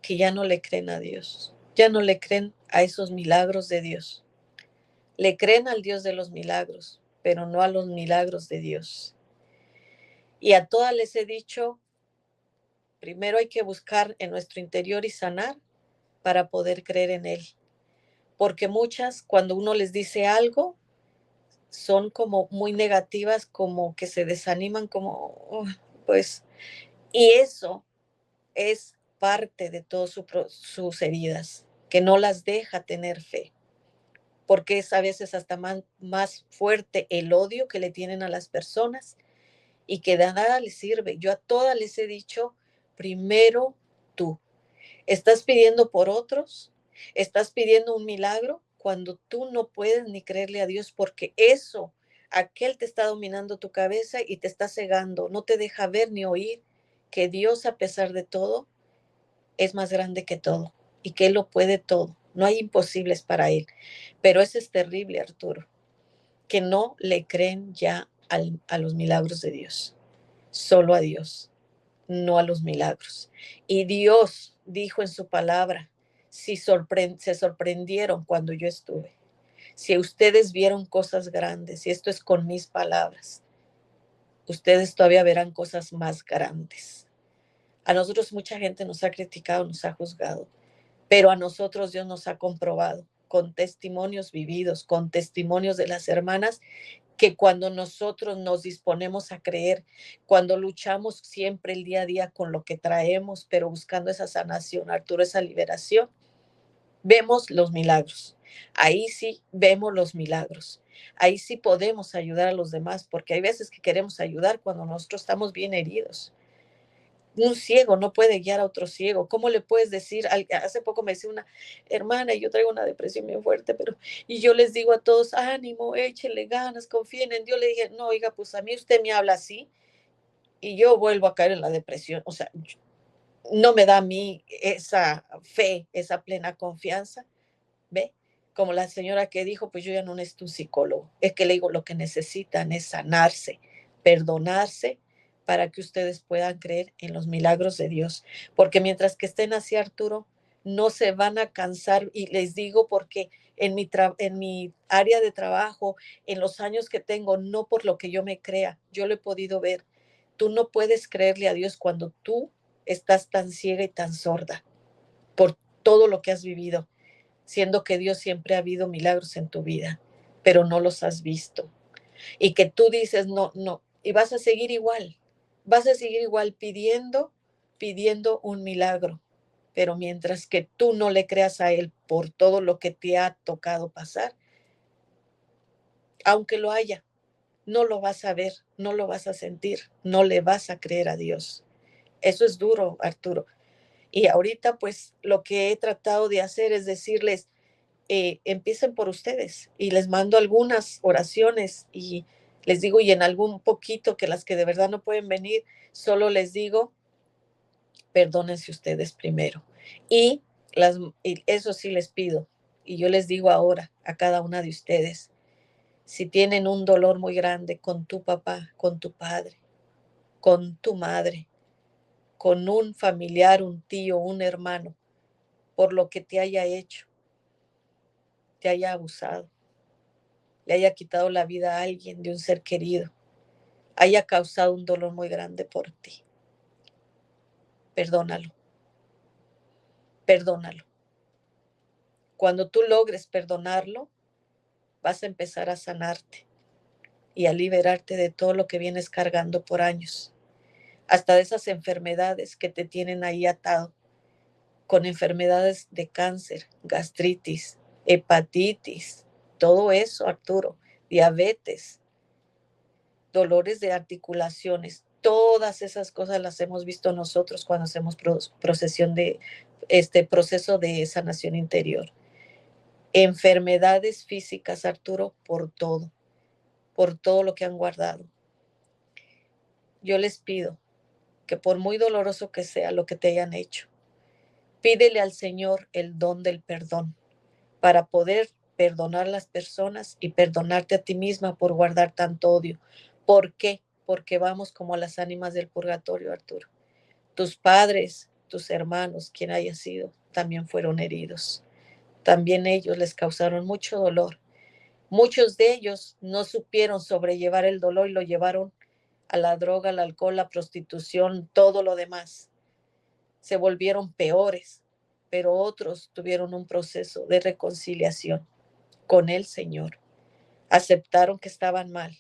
que ya no le creen a Dios, ya no le creen a esos milagros de Dios. Le creen al Dios de los milagros, pero no a los milagros de Dios. Y a todas les he dicho, primero hay que buscar en nuestro interior y sanar para poder creer en Él. Porque muchas, cuando uno les dice algo, son como muy negativas, como que se desaniman, como, pues, y eso es parte de todas sus heridas, que no las deja tener fe, porque es a veces hasta más fuerte el odio que le tienen a las personas y que de nada les sirve. Yo a todas les he dicho, primero tú. Estás pidiendo por otros, estás pidiendo un milagro cuando tú no puedes ni creerle a Dios, porque eso, aquel te está dominando tu cabeza y te está cegando, no te deja ver ni oír que Dios, a pesar de todo, es más grande que todo y que Él lo puede todo. No hay imposibles para Él. Pero eso es terrible, Arturo, que no le creen ya a los milagros de Dios, solo a Dios, no a los milagros. Y Dios dijo en su palabra, si se sorprendieron cuando yo estuve, si ustedes vieron cosas grandes, y esto es con mis palabras, ustedes todavía verán cosas más grandes. A nosotros mucha gente nos ha criticado, nos ha juzgado, pero a nosotros Dios nos ha comprobado con testimonios vividos, con testimonios de las hermanas, que cuando nosotros nos disponemos a creer, cuando luchamos siempre el día a día con lo que traemos, pero buscando esa sanación, Arturo, esa liberación, vemos los milagros. Ahí sí vemos los milagros. Ahí sí podemos ayudar a los demás, porque hay veces que queremos ayudar cuando nosotros estamos bien heridos. Un ciego no puede guiar a otro ciego. ¿Cómo le puedes decir? Hace poco me decía una hermana, y yo traigo una depresión bien fuerte, y yo les digo a todos, ánimo, échenle ganas, confíen en Dios. Le dije, no, oiga, pues a mí usted me habla así y yo vuelvo a caer en la depresión. O sea, no me da a mí esa fe, esa plena confianza. ¿Ve? Como la señora que dijo, pues yo ya no necesito un psicólogo. Es que le digo, lo que necesitan es sanarse, perdonarse, para que ustedes puedan creer en los milagros de Dios. Porque mientras que estén así, Arturo, no se van a cansar. Y les digo porque en mi área de trabajo, en los años que tengo, no por lo que yo me crea, yo lo he podido ver. Tú no puedes creerle a Dios cuando tú estás tan ciega y tan sorda por todo lo que has vivido, siendo que Dios siempre ha habido milagros en tu vida, pero no los has visto. Y que tú dices, no, no, y vas a seguir igual pidiendo un milagro. Pero mientras que tú no le creas a Él por todo lo que te ha tocado pasar, aunque lo haya, no lo vas a ver, no lo vas a sentir, no le vas a creer a Dios. Eso es duro, Arturo. Y ahorita, pues, lo que he tratado de hacer es decirles, empiecen por ustedes, y les mando algunas oraciones y les digo, y en algún poquito que las que de verdad no pueden venir, solo les digo, perdónense ustedes primero. Y, y eso sí les pido, y yo les digo ahora a cada una de ustedes, si tienen un dolor muy grande con tu papá, con tu padre, con tu madre, con un familiar, un tío, un hermano, por lo que te haya hecho, te haya abusado, le haya quitado la vida a alguien, de un ser querido, haya causado un dolor muy grande por ti. Perdónalo, perdónalo. Cuando tú logres perdonarlo, vas a empezar a sanarte y a liberarte de todo lo que vienes cargando por años, hasta de esas enfermedades que te tienen ahí atado, con enfermedades de cáncer, gastritis, hepatitis, todo eso, Arturo, diabetes, dolores de articulaciones, todas esas cosas las hemos visto nosotros cuando hacemos procesión de este proceso de sanación interior. Enfermedades físicas, Arturo, por todo lo que han guardado. Yo les pido que por muy doloroso que sea lo que te hayan hecho, pídele al Señor el don del perdón para poder perdonar a las personas y perdonarte a ti misma por guardar tanto odio. ¿Por qué? Porque vamos como a las ánimas del purgatorio, Arturo. Tus padres, tus hermanos, quien haya sido, también fueron heridos. También ellos les causaron mucho dolor. Muchos de ellos no supieron sobrellevar el dolor y lo llevaron a la droga, al alcohol, la prostitución, todo lo demás. Se volvieron peores, pero otros tuvieron un proceso de reconciliación con el Señor. Aceptaron que estaban mal,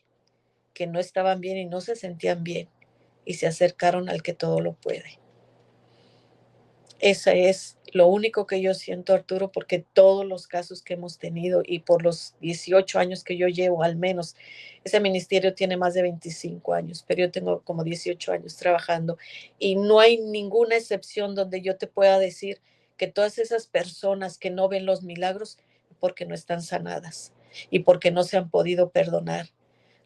que no estaban bien y no se sentían bien, y se acercaron al que todo lo puede. Ese es lo único que yo siento, Arturo, porque todos los casos que hemos tenido y por los 18 años que yo llevo, al menos, ese ministerio tiene más de 25 años, pero yo tengo como 18 años trabajando y no hay ninguna excepción donde yo te pueda decir que todas esas personas que no ven los milagros porque no están sanadas y porque no se han podido perdonar.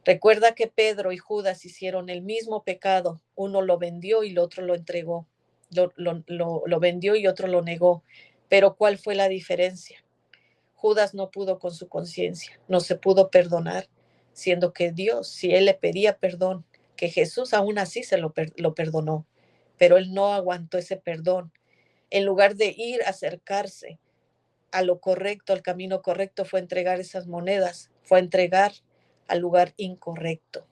Recuerda que Pedro y Judas hicieron el mismo pecado, uno lo vendió y el otro lo entregó. Lo vendió y otro lo negó. Pero ¿cuál fue la diferencia? Judas no pudo con su conciencia, no se pudo perdonar, siendo que Dios, si él le pedía perdón, que Jesús aún así lo perdonó, pero él no aguantó ese perdón. En lugar de ir a acercarse a lo correcto, al camino correcto, fue entregar esas monedas, fue entregar al lugar incorrecto.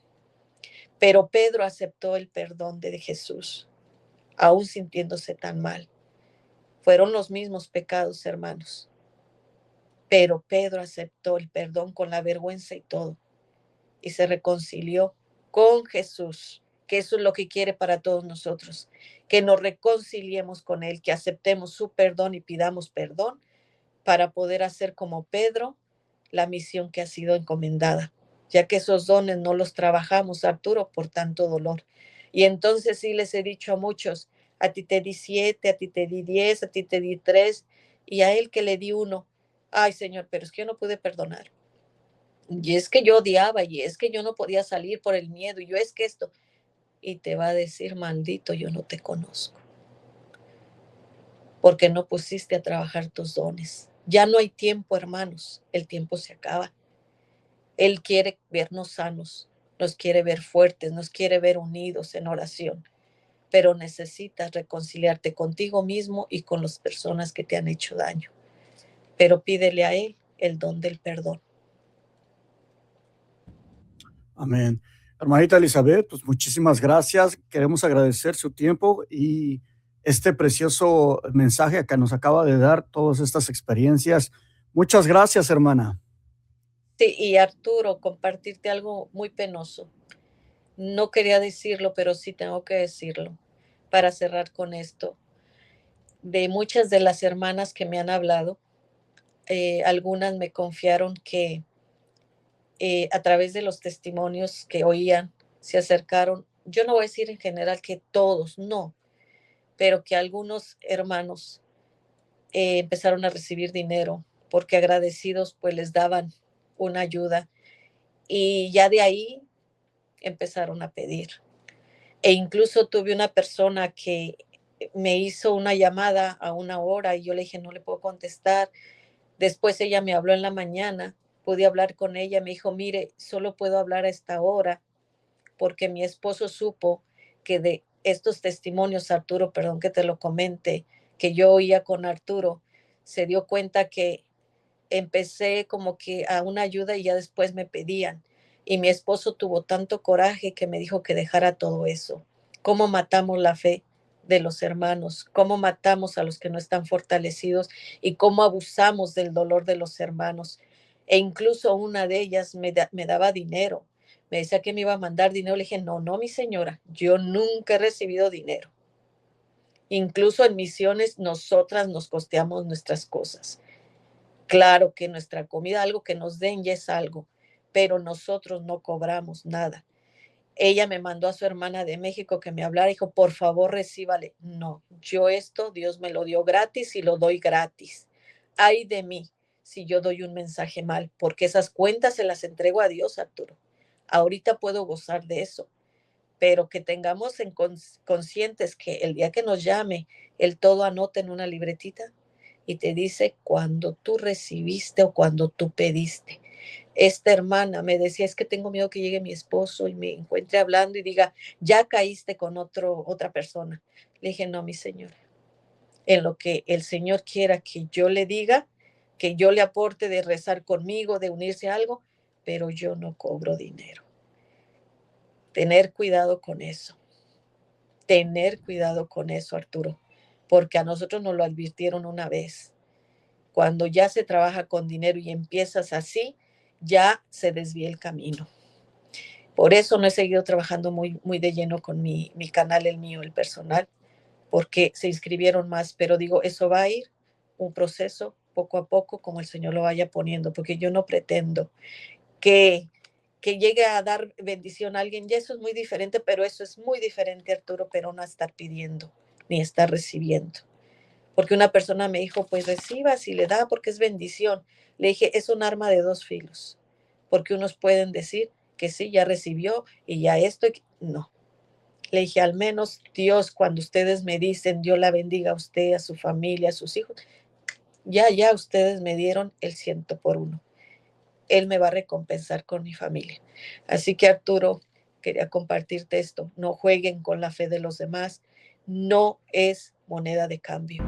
Pero Pedro aceptó el perdón de Jesús, aún sintiéndose tan mal. Fueron los mismos pecados, hermanos. Pero Pedro aceptó el perdón con la vergüenza y todo. Y se reconcilió con Jesús, que eso es lo que quiere para todos nosotros. Que nos reconciliemos con Él, que aceptemos su perdón y pidamos perdón para poder hacer como Pedro la misión que ha sido encomendada, ya que esos dones no los trabajamos, Arturo, por tanto dolor. Y entonces sí les he dicho a muchos, a ti te di 7, a ti te di 10, a ti te di 3, y a él que le di 1. Ay, Señor, pero es que yo no pude perdonar. Y es que yo odiaba, y es que yo no podía salir por el miedo, y yo es que esto. Y te va a decir, maldito, yo no te conozco, porque no pusiste a trabajar tus dones. Ya no hay tiempo, hermanos, el tiempo se acaba. Él quiere vernos sanos, nos quiere ver fuertes, nos quiere ver unidos en oración, pero necesitas reconciliarte contigo mismo y con las personas que te han hecho daño. Pero pídele a Él el don del perdón. Amén. Hermanita Elizabeth, pues muchísimas gracias. Queremos agradecer su tiempo y este precioso mensaje que nos acaba de dar, todas estas experiencias. Muchas gracias, hermana. Sí, y Arturo, compartirte algo muy penoso. No quería decirlo, pero sí tengo que decirlo para cerrar con esto. De muchas de las hermanas que me han hablado, algunas me confiaron que a través de los testimonios que oían, se acercaron. Yo no voy a decir en general que todos, no, pero que algunos hermanos empezaron a recibir dinero porque agradecidos pues les daban una ayuda y ya de ahí empezaron a pedir. E incluso tuve una persona que me hizo una llamada a 1 hora y yo le dije, no le puedo contestar. Después ella me habló en la mañana, pude hablar con ella, me dijo, mire, solo puedo hablar a esta hora porque mi esposo supo que de estos testimonios, Arturo, perdón que te lo comente, que yo oía con Arturo, se dio cuenta que empecé como que a una ayuda y ya después me pedían. Y mi esposo tuvo tanto coraje que me dijo que dejara todo eso. ¿Cómo matamos la fe de los hermanos? ¿Cómo matamos a los que no están fortalecidos? ¿Y cómo abusamos del dolor de los hermanos? E incluso una de ellas me daba dinero. Me decía que me iba a mandar dinero. Le dije, no, no, mi señora, yo nunca he recibido dinero. Incluso en misiones nosotras nos costeamos nuestras cosas. Claro que nuestra comida, algo que nos den ya es algo, pero nosotros no cobramos nada. Ella me mandó a su hermana de México que me hablara, dijo, por favor, recíbale. No, yo esto, Dios me lo dio gratis y lo doy gratis. Ay de mí si yo doy un mensaje mal, porque esas cuentas se las entrego a Dios, Arturo. Ahorita puedo gozar de eso, pero que tengamos en conscientes que el día que nos llame, el todo anota en una libretita y te dice cuando tú recibiste o cuando tú pediste. Esta hermana me decía, es que tengo miedo que llegue mi esposo y me encuentre hablando y diga, ya caíste con otra persona. Le dije, no, mi señora, en lo que el Señor quiera que yo le diga, que yo le aporte de rezar conmigo, de unirse a algo, pero yo no cobro dinero. Tener cuidado con eso. Tener cuidado con eso, Arturo, porque a nosotros nos lo advirtieron una vez. Cuando ya se trabaja con dinero y empiezas así, ya se desvía el camino. Por eso no he seguido trabajando muy de lleno con mi canal, el mío, el personal, porque se inscribieron más, pero digo, eso va a ir un proceso poco a poco como el Señor lo vaya poniendo, porque yo no pretendo que, que llegue a dar bendición a alguien, y eso es muy diferente, pero eso es muy diferente, Arturo, pero no estar pidiendo ni estar recibiendo. Porque una persona me dijo, pues reciba si le da, porque es bendición. Le dije, es un arma de dos filos, porque unos pueden decir que sí, ya recibió y ya esto, no. Le dije, al menos Dios, cuando ustedes me dicen, Dios la bendiga a usted, a su familia, a sus hijos, ya ustedes me dieron el 100 por 1. Él me va a recompensar con mi familia. Así que Arturo, quería compartirte esto. No jueguen con la fe de los demás. No es moneda de cambio.